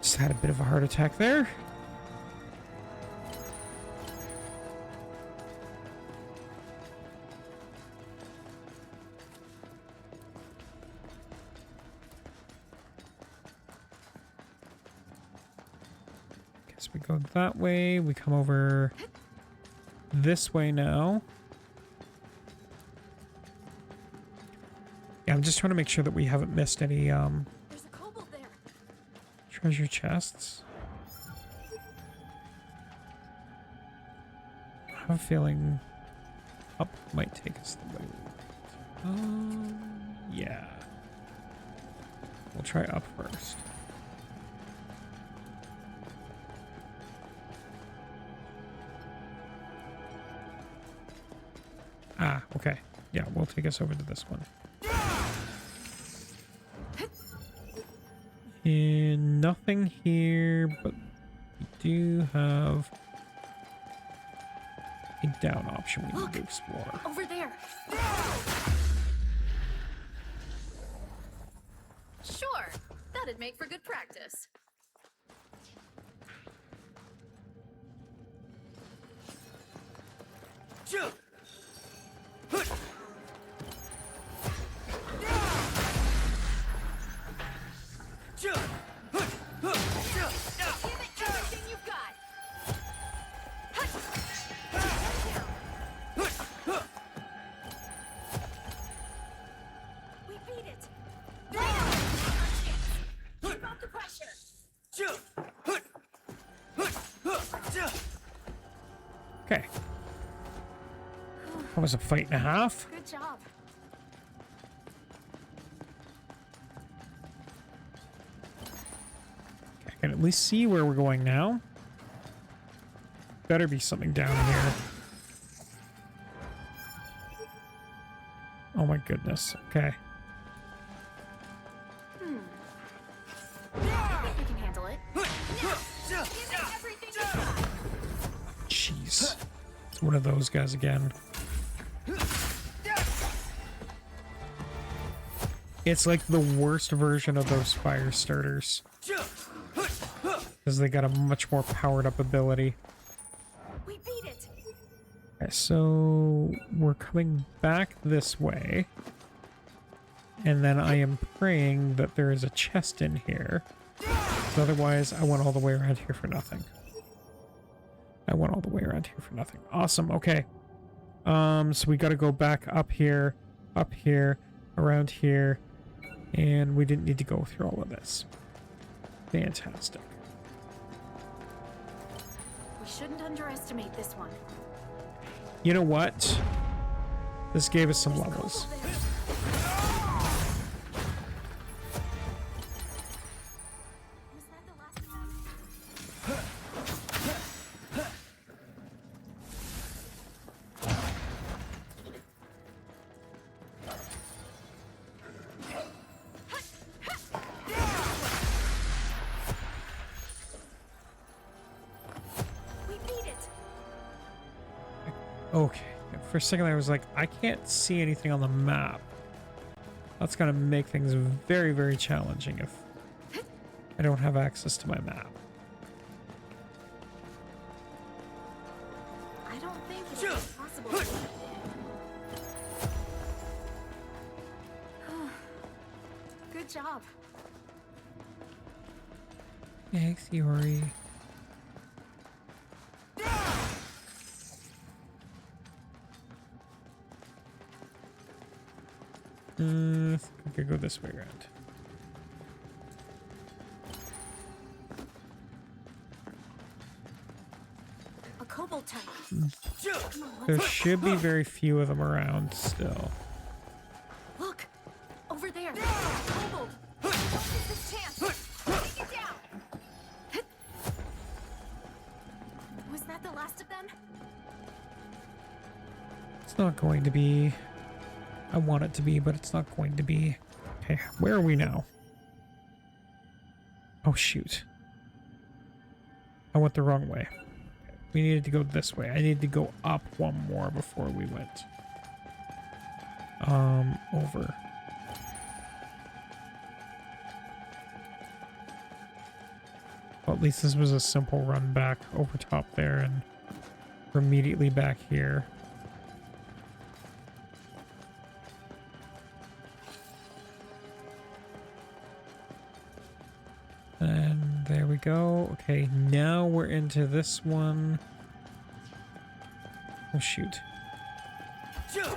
Just had a bit of a heart attack there. Guess we go that way. We come over this way now. Yeah, I'm just trying to make sure that we haven't missed any There's a kobold there. treasure chests. I have a feeling up might take us the way we want. Yeah. We'll try up first. Ah, okay. Yeah, we'll take us over to this one. And nothing here, but we do have a down option we need to explore. Over there. Sure. That'd make for good practice. Give it everything you've got. We beat it. Keep up the pressure. Okay. That was a fight and a half. Good job. I can at least see where we're going now. Better be something down here. Oh my goodness. Okay. I think we can handle it. Give it everything you've got. Jeez. It's one of those guys again. It's like the worst version of those fire starters. Because they got a much more powered up ability. We beat it. Okay, so we're coming back this way. And then I am praying that there is a chest in here. Otherwise, I went all the way around here for nothing. I went all the way around here for nothing. Awesome, okay. So we gotta go back up here, around here. And we didn't need to go through all of this. Fantastic. We shouldn't underestimate this one. You know what? This gave us some levels. Was that the last one? We beat it. Okay. For a second I was like, I can't see anything on the map. That's gonna make things very, very challenging if I don't have access to my map. I don't think it's possible. to beat it. Good job. Thanks, Yori. I think we could go this way around. A kobold type. Come on, There let's should be very few of them around still. look. Over chance! Take it down! Was that the last of them? It's not going to be. I want it to be, but it's not going to be. Okay, where are we now? Oh, shoot. I went the wrong way. We needed to go this way. I needed to go up one more before we went. Over. Well, at least this was a simple run back over top there, and we're immediately back here. And there we go. Okay, now we're into this one. Oh, shoot. This is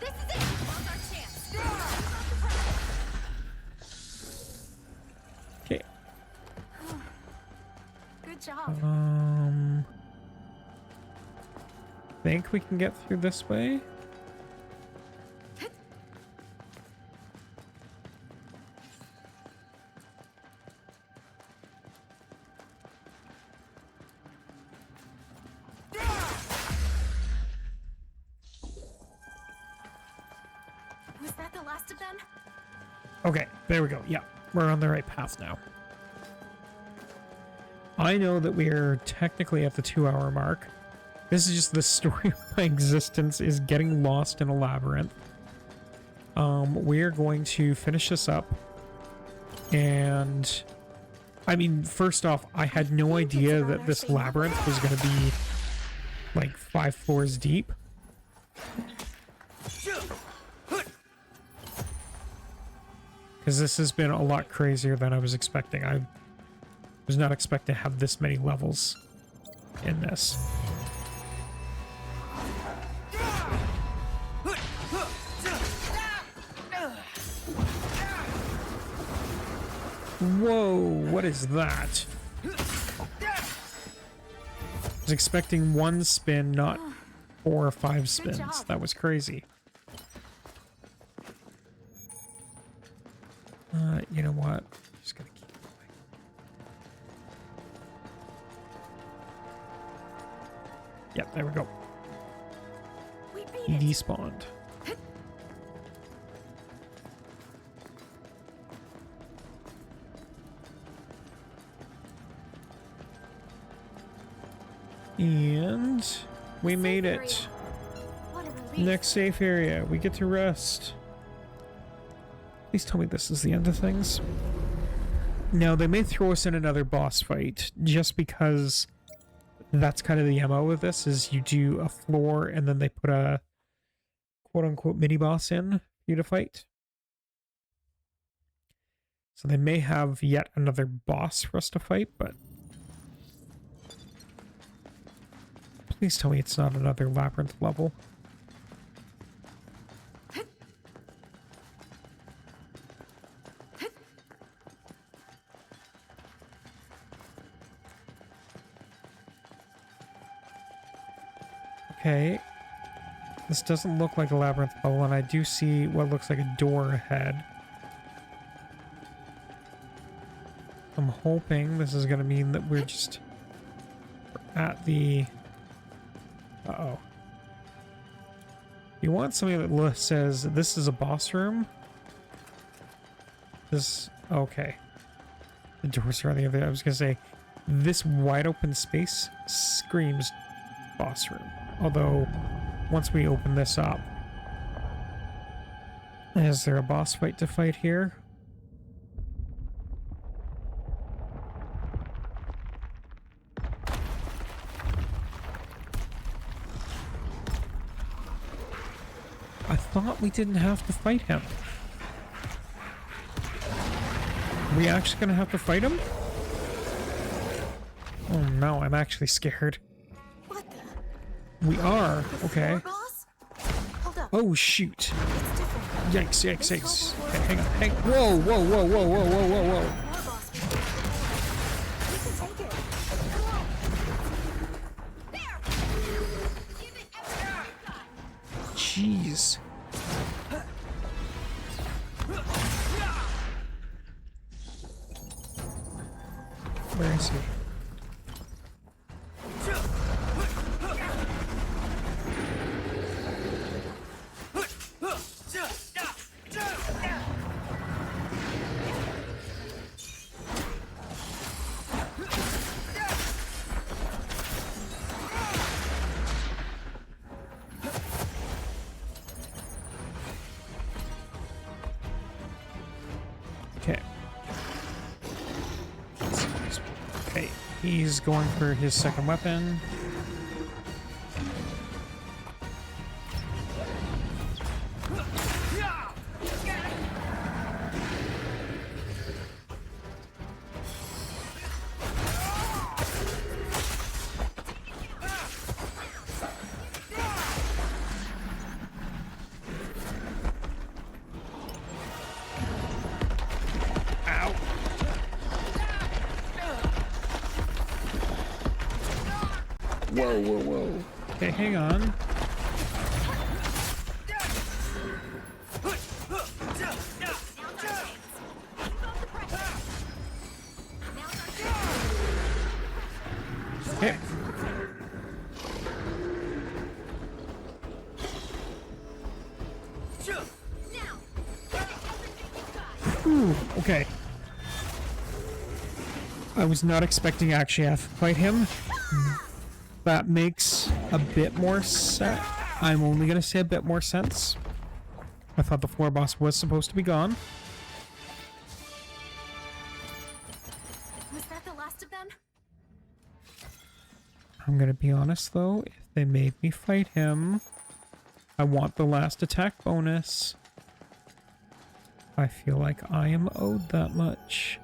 it! Now's our chance! Okay. Good job. Think we can get through this way? Was that the last of them? Okay, there we go. Yeah, we're on the right path now. I know that we're technically at the 2-hour mark. This is just the story of my existence, is getting lost in a labyrinth. We're going to finish this up. And I mean, first off, I had no idea that this labyrinth was going to be like 5 floors deep. Because this has been a lot crazier than I was expecting. I was not expecting to have this many levels in this. Whoa, what is that? I was expecting 1 spin, not 4 or 5 spins. That was crazy. You know what? I'm just gonna keep going. Yep, there we go. We beat it. Despawned. And we made it. What a relief. Next safe area. We get to rest. Please tell me this is the end of things. Now, they may throw us in another boss fight just because that's kind of the MO of this, is you do a floor and then they put a quote-unquote mini-boss in for you to fight. So they may have yet another boss for us to fight, but please tell me it's not another labyrinth level. Okay, this doesn't look like a labyrinth level, and I do see what looks like a door ahead. I'm hoping this is going to mean that we're just at the... Uh-oh. You want something that says, this is a boss room? This... Okay. The doors are on the other... I was going to say, this wide open space screams boss room. Although, once we open this up... Is there a boss fight to fight here? I thought we didn't have to fight him. Are we actually gonna have to fight him? Oh no, I'm actually scared. What the? We are. The Okay. floor boss? Hold up. Oh shoot. It's different. Yikes, yikes, This yikes. whole Okay, floor hang on. Hang. Whoa, whoa, whoa, whoa, whoa, whoa, whoa, whoa. Floor boss. We can take it. Come on. There. Give it everything you got. Jeez. I see. Okay. Okay, he's going for his second weapon. Whoa, whoa, whoa. Okay, hang on. Okay. Ooh, okay. I was not expecting to actually have to fight him. That makes a bit more sense. I'm only going to say a bit more sense. I thought the floor boss was supposed to be gone. Was that the last of them? I'm going to be honest though, if they made me fight him, I want the last attack bonus. I feel like I am owed that much.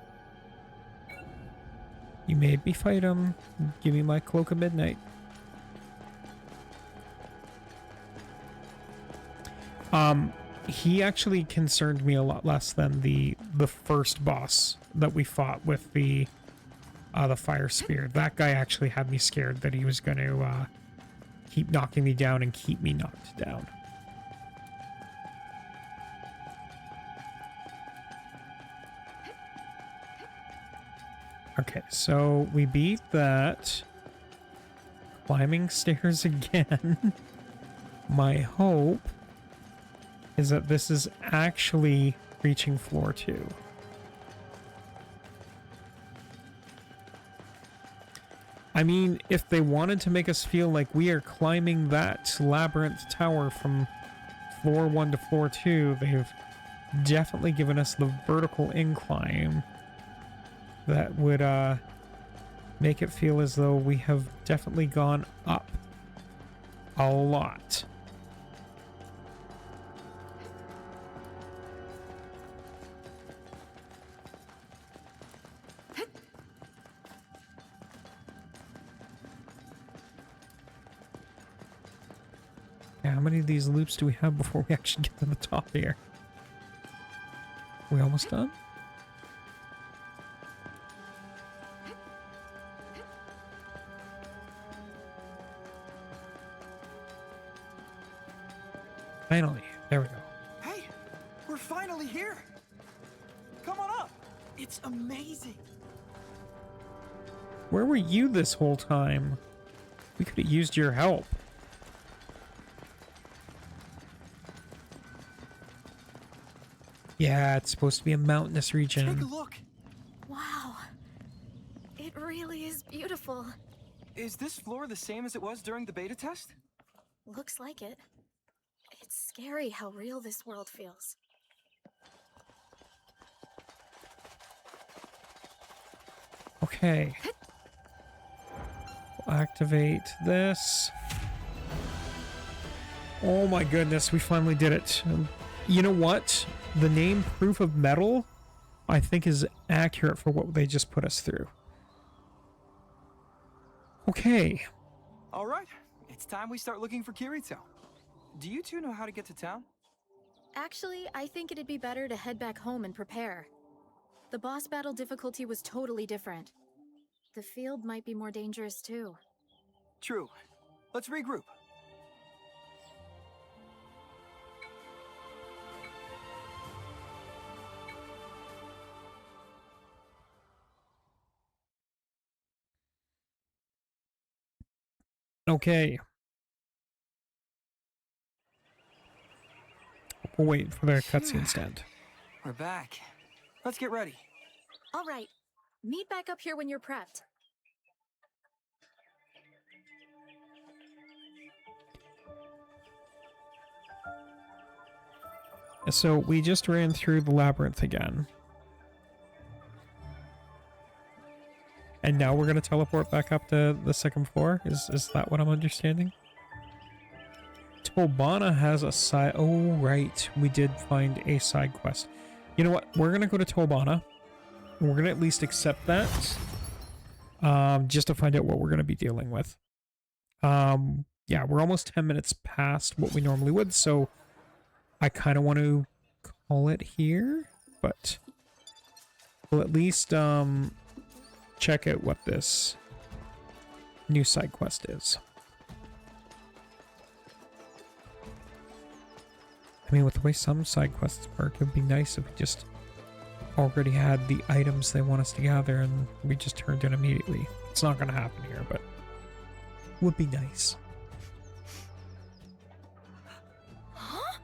You made me fight him. Give me my Cloak of Midnight. He actually concerned me a lot less than the first boss that we fought with the fire spear. That guy actually had me scared that he was going to keep knocking me down and keep me knocked down. Okay, so we beat that. Climbing stairs again. My hope is that this is actually reaching floor 2. I mean, if they wanted to make us feel like we are climbing that labyrinth tower from floor 1 to floor 2, they've definitely given us the vertical incline that would make it feel as though we have definitely gone up a lot. Yeah, how many of these loops do we have before we actually get to the top here? We almost done? Finally, there we go. Hey, we're finally here. Come on up. It's amazing. Where were you this whole time? We could have used your help. Yeah, it's supposed to be a mountainous region. Take a look. Wow. It really is beautiful. Is this floor the same as it was during the beta test? Looks like it. It's scary how real this world feels. Okay. We'll activate this. Oh my goodness, we finally did it. You know what? The name Proof of Metal, I think, is accurate for what they just put us through. Okay. All right, it's time we start looking for Kirito. Do you two know how to get to town? Actually, I think it'd be better to head back home and prepare. The boss battle difficulty was totally different. The field might be more dangerous too. True. Let's regroup. Okay. We'll wait for the cutscene stand. We're back. Let's get ready. All right. Meet back up here when you're prepped. So we just ran through the labyrinth again. And now we're going to teleport back up to the second floor? Is that what I'm understanding? Tobana has a side... Oh, right. We did find a side quest. You know what? We're going to go to Tobana. We're going to at least accept that. Just to find out what we're going to be dealing with. Yeah, we're almost 10 minutes past what we normally would, so I kind of want to call it here, but we'll at least check out what this new side quest is. I mean, with the way some side quests work, it would be nice if we just already had the items they want us to gather and we just turned in immediately. It's not going to happen here, but would be nice. Huh?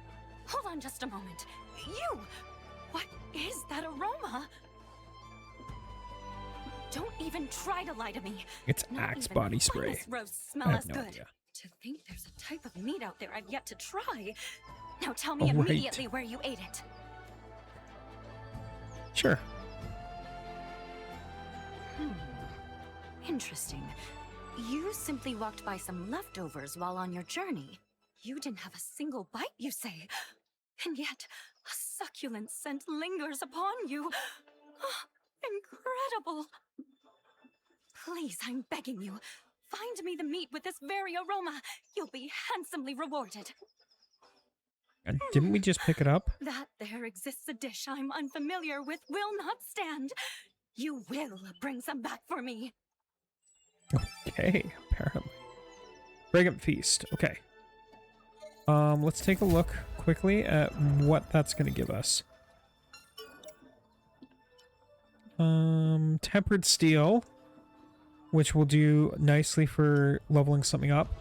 Hold on just a moment. You! What is that aroma? Don't even try to lie to me. It's Not Axe even body the spray. finest roasts smell I have as no good. idea. To think there's a type of meat out there I've yet to try. Now tell me Oh, right. immediately where you ate it. Sure. Interesting. You simply walked by some leftovers while on your journey. You didn't have a single bite, you say. And yet, a succulent scent lingers upon you. Incredible. Please, I'm begging you. Find me the meat with this very aroma. You'll be handsomely rewarded. And didn't we just pick it up? That there exists a dish I'm unfamiliar with will not stand. You will bring some back for me. Okay, apparently. Brigand Feast. Okay. Let's take a look quickly at what that's going to give us. Tempered Steel, which will do nicely for leveling something up.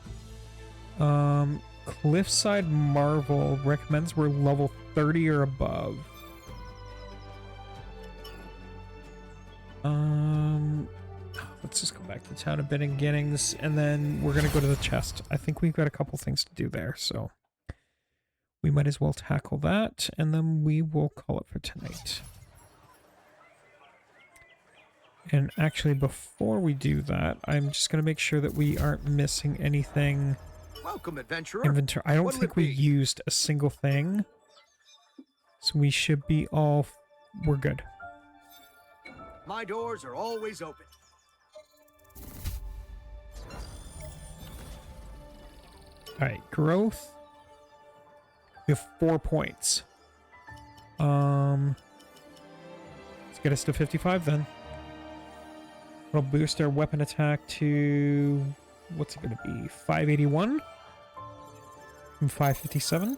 Cliffside Marvel recommends we're level 30 or above. Let's just go back to Town of Beginnings, and then we're going to go to the chest. I think we've got a couple things to do there, so we might as well tackle that, and then we will call it for tonight. And actually, before we do that, I'm just going to make sure that we aren't missing anything. Welcome, adventurer. Inventory. I don't What'll think it we be? used a single thing. So we should be all... We're good. My doors are always open. Alright, growth. We have 4 points. Let's get us to 55 then. It'll boost our weapon attack to... What's it going to be? 581? From 557?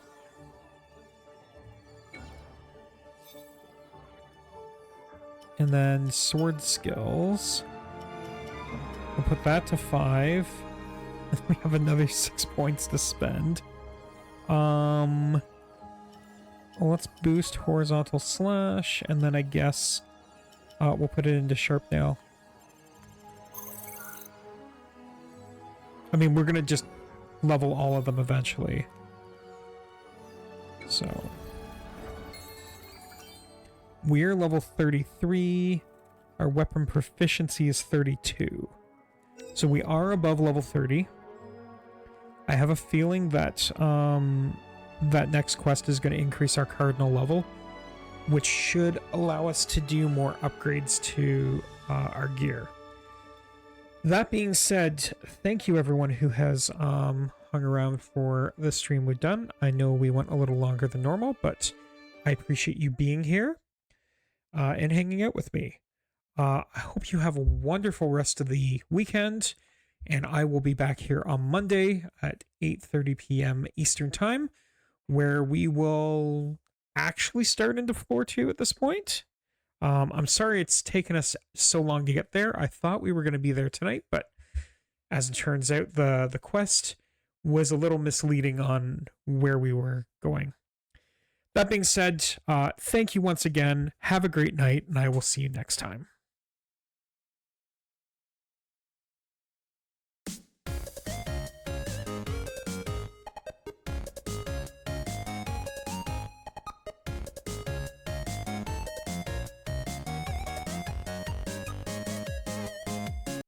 And then sword skills. We'll put that to 5. We have another 6 points to spend. Well, let's boost horizontal slash, and then I guess we'll put it into sharp nail. I mean, we're gonna just level all of them eventually. So we're level 33. Our weapon proficiency is 32. So we are above level 30. I have a feeling that that next quest is going to increase our cardinal level, which should allow us to do more upgrades to our gear. That being said, thank you everyone who has hung around for the stream we've done. I know we went a little longer than normal, but I appreciate you being here and hanging out with me. I hope you have a wonderful rest of the weekend, and I will be back here on Monday at 8:30 p.m. Eastern Time, where we will actually start into Floor 2 at this point. I'm sorry it's taken us so long to get there. I thought we were going to be there tonight, but As it turns out, the quest was a little misleading on where we were going. That being said, thank you once again. Have a great night, and I will see you next time.